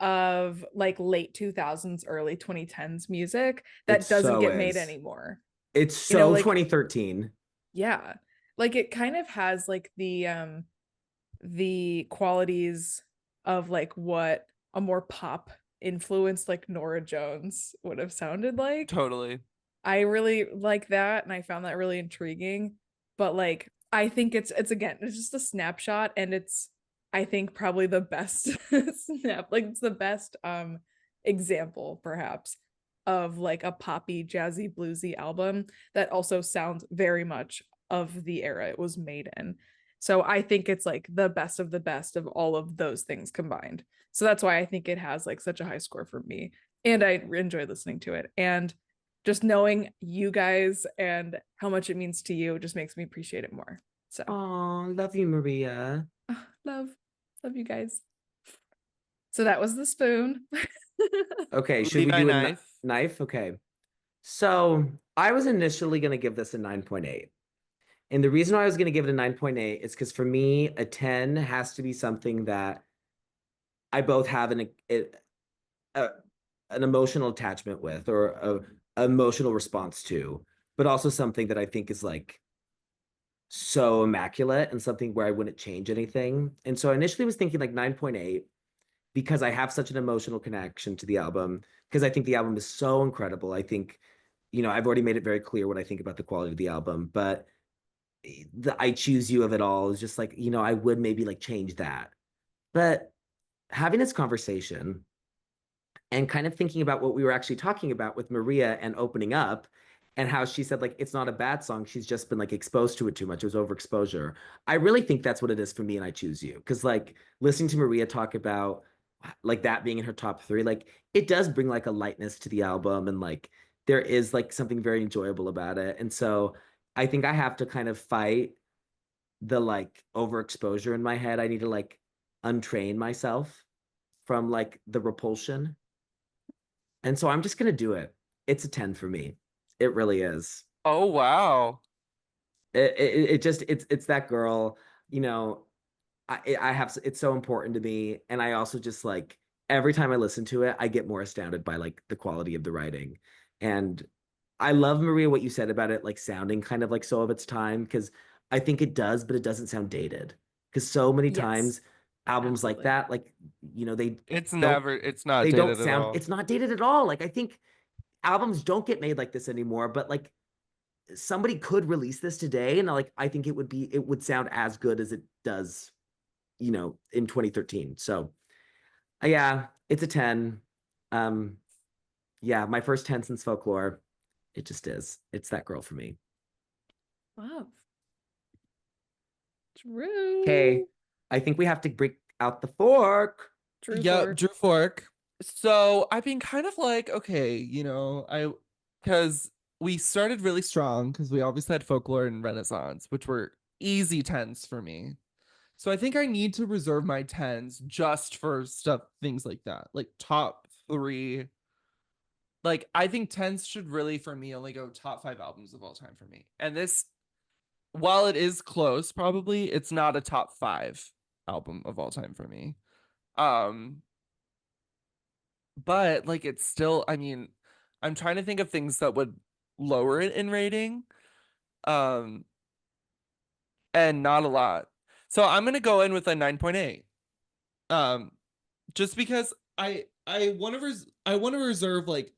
C: of like late 2000s, early 2010s music that
A: It
C: doesn't
A: so
C: get made
A: is.
C: anymore.
A: It's so
C: You know, like
A: 2013.
C: yeah. Like it kind of has like the qualities of like what a more pop influenced like Nora Jones would have sounded like.
B: Totally.
C: I really like that and I found that really intriguing. But like I think it's again, it's just a snapshot and it's I think probably the best like it's the best example perhaps of like a poppy, jazzy, bluesy album that also sounds very much of the era it was made in. So I think it's like the best of all of those things combined. So that's why I think it has like such a high score for me. And I enjoy listening to it. And just knowing you guys and how much it means to you just makes me appreciate it more. So
A: Oh, love you, Maria.
C: love you guys. So that was the spoon.
A: Okay, should we
B: Levi
A: do a
B: knife.
A: knife? Okay. So I was initially going to give this a 9.8. And the reason why I was going to give it a 9.8 is because for me, a 10 has to be something that I both have a, an emotional attachment with or a emotional response to, but also something that I think is like so immaculate and something where I wouldn't change anything. And so I initially was thinking like 9.8 because I have such an emotional connection to the album, because I think the album is so incredible. I think, I've already made it very clear what I think about the quality of the album, but the I Choose You of it all is just like, I would maybe like change that. But having this conversation and kind of thinking about what we were actually talking about with Maria and opening up and how she said like it's not a bad song, she's just been like exposed to it too much, it was overexposure. I really think that's what it is for me and I Choose You, because like listening to Maria talk about like that being in her top 3, like it does bring like a lightness to the album, and like there is like something very enjoyable about it. And so I think I have to kind of fight the like overexposure in my head. I need to like untrain myself from like the repulsion. And so I'm just gonna do it. It's a 10 for me. It really is.
B: Oh wow.
A: It just it's that girl, you know, I have it's so important to me. And I also just like every time I listen to it, I get more astounded by like the quality of the writing. And I love, Maria, what you said about it like sounding kind of like so of its time, because I think it does, but it doesn't sound dated. Because so many
C: Yes,
A: times albums like
C: absolutely.
A: that, like,
B: It's
A: don't
B: never, it's not
A: they don't
B: dated at
A: sound,
B: all.
A: it's not dated at all. Like I think albums don't get made like this anymore, but like somebody could release this today and like I think it would sound as good as it does, in 2013. So yeah, it's a 10. Um yeah, my first 10 since Folklore. It just is. It's that girl for me.
C: Love. True.
A: Okay, I think we have to break out the fork.
C: True
D: Yep,
C: for
D: Drew Fork. So I've been kind of like, okay, because we started really strong because we obviously had Folklore and Renaissance, which were easy tens for me. So I think I need to reserve my tens just for things like that, like top 3. Like I think tens should really, for me, only go top 5 albums of all time for me. And this, while it is close, probably it's not a top 5 album of all time for me. Um, but like it's still, I mean, I'm trying to think of things that would lower it in rating. Um, and not a lot. So I'm gonna go in with a 9.8. Um, just because I want to I want to reserve like,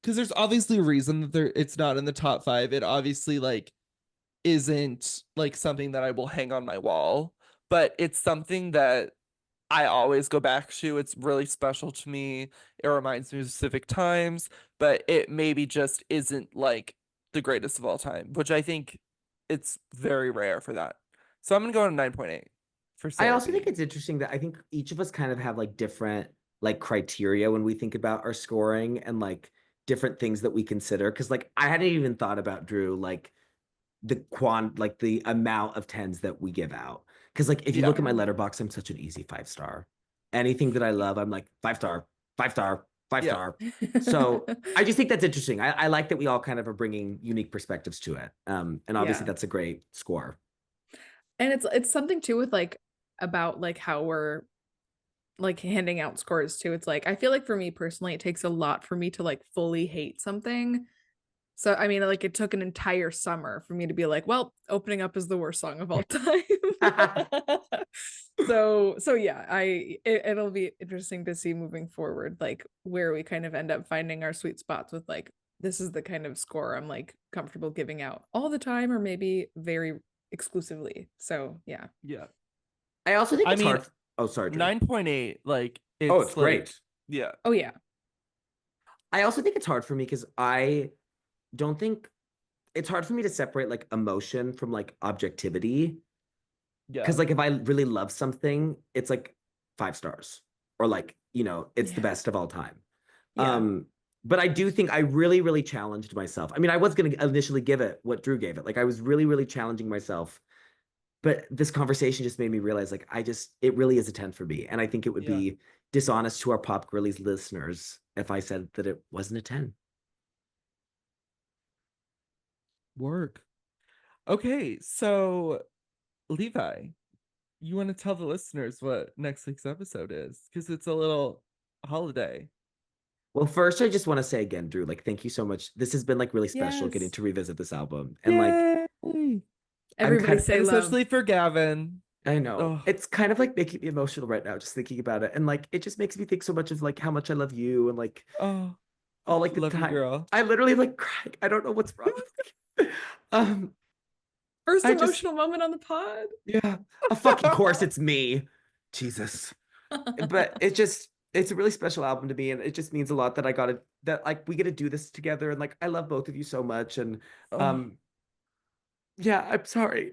D: because there's obviously a reason that it's not in the top 5. It obviously like isn't like something that I will hang on my wall, but it's something that I always go back to. It's really special to me. It reminds me of specific times, but it maybe just isn't like the greatest of all time, which I think it's very rare for that. So I'm gonna go on a 9.8 for
A: I
B: Sarah
A: also think
B: B.
A: it's interesting that I think each of us kind of have like different like criteria when we think about our scoring and like different things that we consider. Cause like I hadn't even thought about, Drew, like like the amount of tens that we give out. Cause like if you
B: Yeah.
A: look at my letterbox, I'm such an easy 5-star. Anything that I love, I'm like 5-star, 5-star, five
B: Yeah.
A: star. So I just think that's interesting. I like that we all kind of are bringing unique perspectives to it. And obviously
C: yeah.
A: that's a great score.
C: And it's something too with like about like how we're like handing out scores too. It's like I feel like for me personally, it takes a lot for me to like fully hate something. So I mean, like, it took an entire summer for me to be like, well, Opening Up is the worst song of all time. So yeah, it'll be interesting to see moving forward, like where we kind of end up finding our sweet spots with like, this is the kind of score I'm like comfortable giving out all the time, or maybe very exclusively. So yeah.
D: Yeah.
A: I also think
D: I
A: it's
D: mean,
A: hard. Oh, sorry, Drew.
D: 9.8, like
A: Oh, it's
D: like,
A: great.
D: yeah.
C: Oh yeah.
A: I also think it's hard for me because I don't think it's hard for me to separate like emotion from like objectivity.
D: Yeah.
A: Because like if I really love something, it's like 5 stars or like, you know, it's the
C: Yeah.
A: best of all time.
C: Yeah.
A: But I do think I really, really challenged myself. I mean, I was going to initially give it what Drew gave it. Like I was really, really challenging myself. But this conversation just made me realize like it really is a 10 for me. And I think it would be dishonest to our Pop Girlies listeners if I said that it wasn't a 10.
D: Work. Okay, so Levi, you want to tell the listeners what next week's episode is? Because it's a little holiday.
A: Well, first, I just want to say again, Drew, like, thank you so much. This has been like really special getting
C: Yes.
A: to revisit this album. And like,
D: Yay!
C: Everybody
A: kind of-
C: say
D: And
C: love.
D: especially for Gavin.
A: I know
D: Oh.
A: it's kind of like making me emotional right now, just thinking about it. And like, it just makes me think so much of like how much I love you and like
D: Oh,
A: all like the
D: love you,
A: time.
D: girl.
A: I literally like crying. I don't know what's wrong with me.
C: First
A: I just-
C: emotional moment on the pod.
A: Yeah, a fucking course, it's me. Jesus. But it's a really special album to me, and it just means a lot that like we get to do this together, and like I love both of you so much. And
D: Oh.
A: yeah, I'm sorry.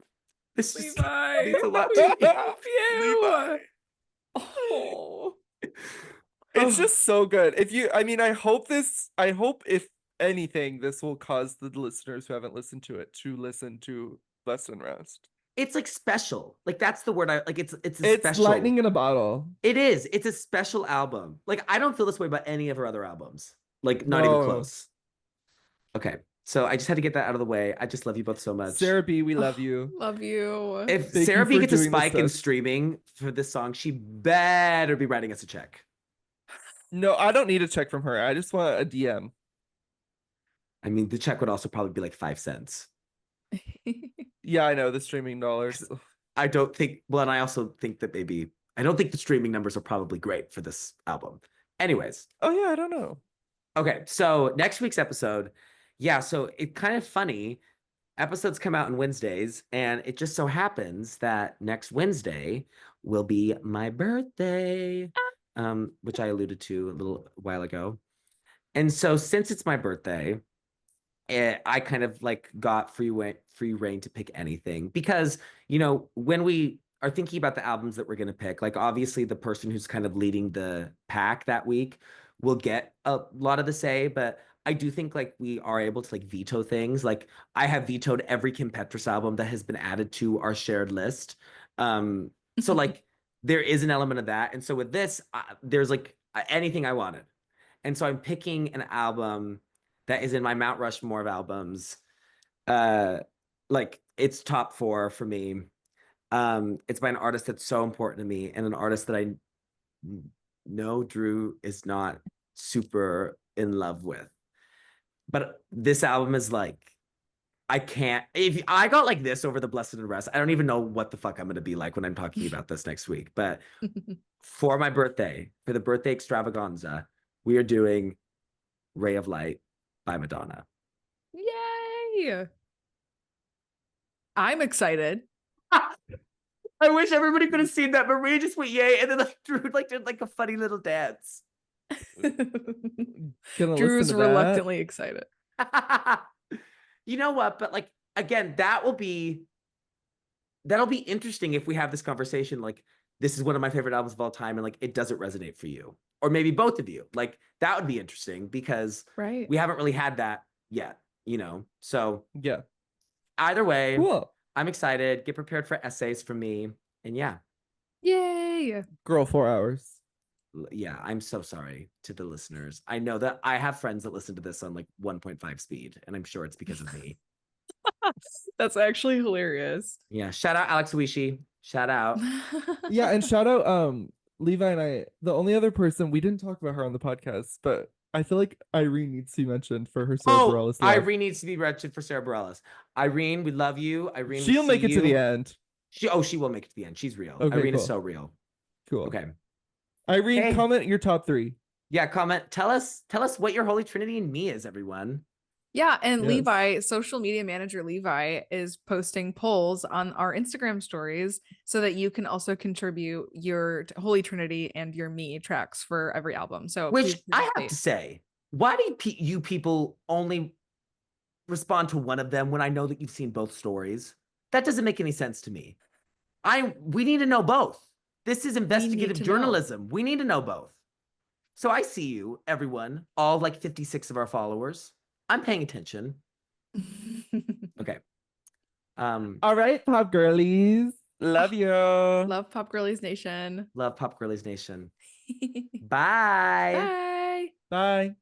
A: This just
C: Levi,
A: means a lot
C: we
A: to me.
C: love you.
D: Levi.
C: Oh.
D: It's just so good. I hope if anything, this will cause the listeners who haven't listened to it to listen to Blessed Unrest.
A: It's like special. Like that's the word I like. It's
D: It's
A: special.
D: lightning in a bottle.
A: It is. It's a special album. Like I don't feel this way about any of her other albums. Like not even
D: No.
A: close. Okay. So I just had to get that out of the way. I just love you both so much.
D: Sarah B, we love you.
C: Love you.
A: If
D: Thank
A: Sarah
D: you
A: B
D: for
A: gets a
D: doing this
A: spike
D: to
A: in
D: us.
A: streaming for this song, she better be writing us a check.
D: No, I don't need a check from her. I just want a DM.
A: I mean, the check would also probably be like 5 cents.
D: Yeah, I know, the streaming dollars.
A: I don't think, well, and I also think that maybe, I don't think the streaming numbers are probably great for this album. Anyways.
D: Oh yeah, I don't know.
A: Okay, so next week's episode, yeah, so it's kind of funny. Episodes come out on Wednesdays, and it just so happens that next Wednesday will be my birthday, which I alluded to a little while ago. And so since it's my birthday, I kind of like got free reign to pick anything because, you know, when we are thinking about the albums that we're going to pick, like obviously the person who's kind of leading the pack that week will get a lot of the say, but I do think like we are able to like veto things. Like I have vetoed every Kim Petras album that has been added to our shared list. So like there is an element of that. And so with this, there's like anything I wanted. And so I'm picking an album that is in my Mount Rushmore of albums. Like it's top 4 for me. It's by an artist that's so important to me and an artist that I know Drew is not super in love with. But this album is like, I can't, if I got like this over the Blessed Unrest, I don't even know what the fuck I'm going to be like when I'm talking about this next week. But for my birthday, for the birthday extravaganza, we are doing Ray of Light by Madonna.
C: Yay! I'm excited.
A: I wish everybody could have seen that. Marie just went yay, and then like Drew like did like a funny little dance.
C: Drew's reluctantly excited.
A: You know what? But like again, that'll be interesting if we have this conversation. Like, this is one of my favorite albums of all time, and like it doesn't resonate for you, or maybe both of you. Like that would be interesting because
C: Right.
A: we haven't really had that yet, you know. So
D: yeah.
A: Either way,
D: Cool.
A: I'm excited. Get prepared for essays from me, and yeah.
C: Yay!
D: Girl, 4 hours.
A: Yeah, I'm so sorry to the listeners. I know that I have friends that listen to this on like 1.5 speed, and I'm sure it's because of me.
C: That's actually hilarious.
A: Yeah, shout out Alex Wishi. Shout out.
D: Yeah, and shout out Levi and I, the only other person, we didn't talk about her on the podcast, but
B: I feel like Irene needs to be mentioned for her Sara
A: Oh,
B: Bareilles love.
A: Irene needs to be mentioned for Sara Bareilles. Irene, we love you. Irene, we
B: She'll make
A: see
B: it to the
A: you.
B: end.
A: She will make it to the end. She's real.
B: Okay,
A: Irene is
B: cool.
A: so real.
B: Cool.
A: Okay.
B: Irene,
A: Hey.
B: comment your top 3.
A: Yeah, comment. Tell us what your Holy Trinity in me is, everyone.
C: Yeah, and
B: Yes.
C: Levi, social media manager Levi, is posting polls on our Instagram stories so that you can also contribute your Holy Trinity and your me tracks for every album. So
A: Which
C: please
A: I have
C: participate.
A: to say, why do you people only respond to one of them when I know that you've seen both stories? That doesn't make any sense to me. We need to know both. This is investigative
C: to know.
A: journalism. We need to know both. So I see you, everyone, all like 56 of our followers. I'm paying attention. Okay.
B: All right, Pop Girlies.
D: Love you.
C: Love Pop Girlies Nation.
A: Love Pop Girlies Nation. Bye.
C: Bye.
B: Bye.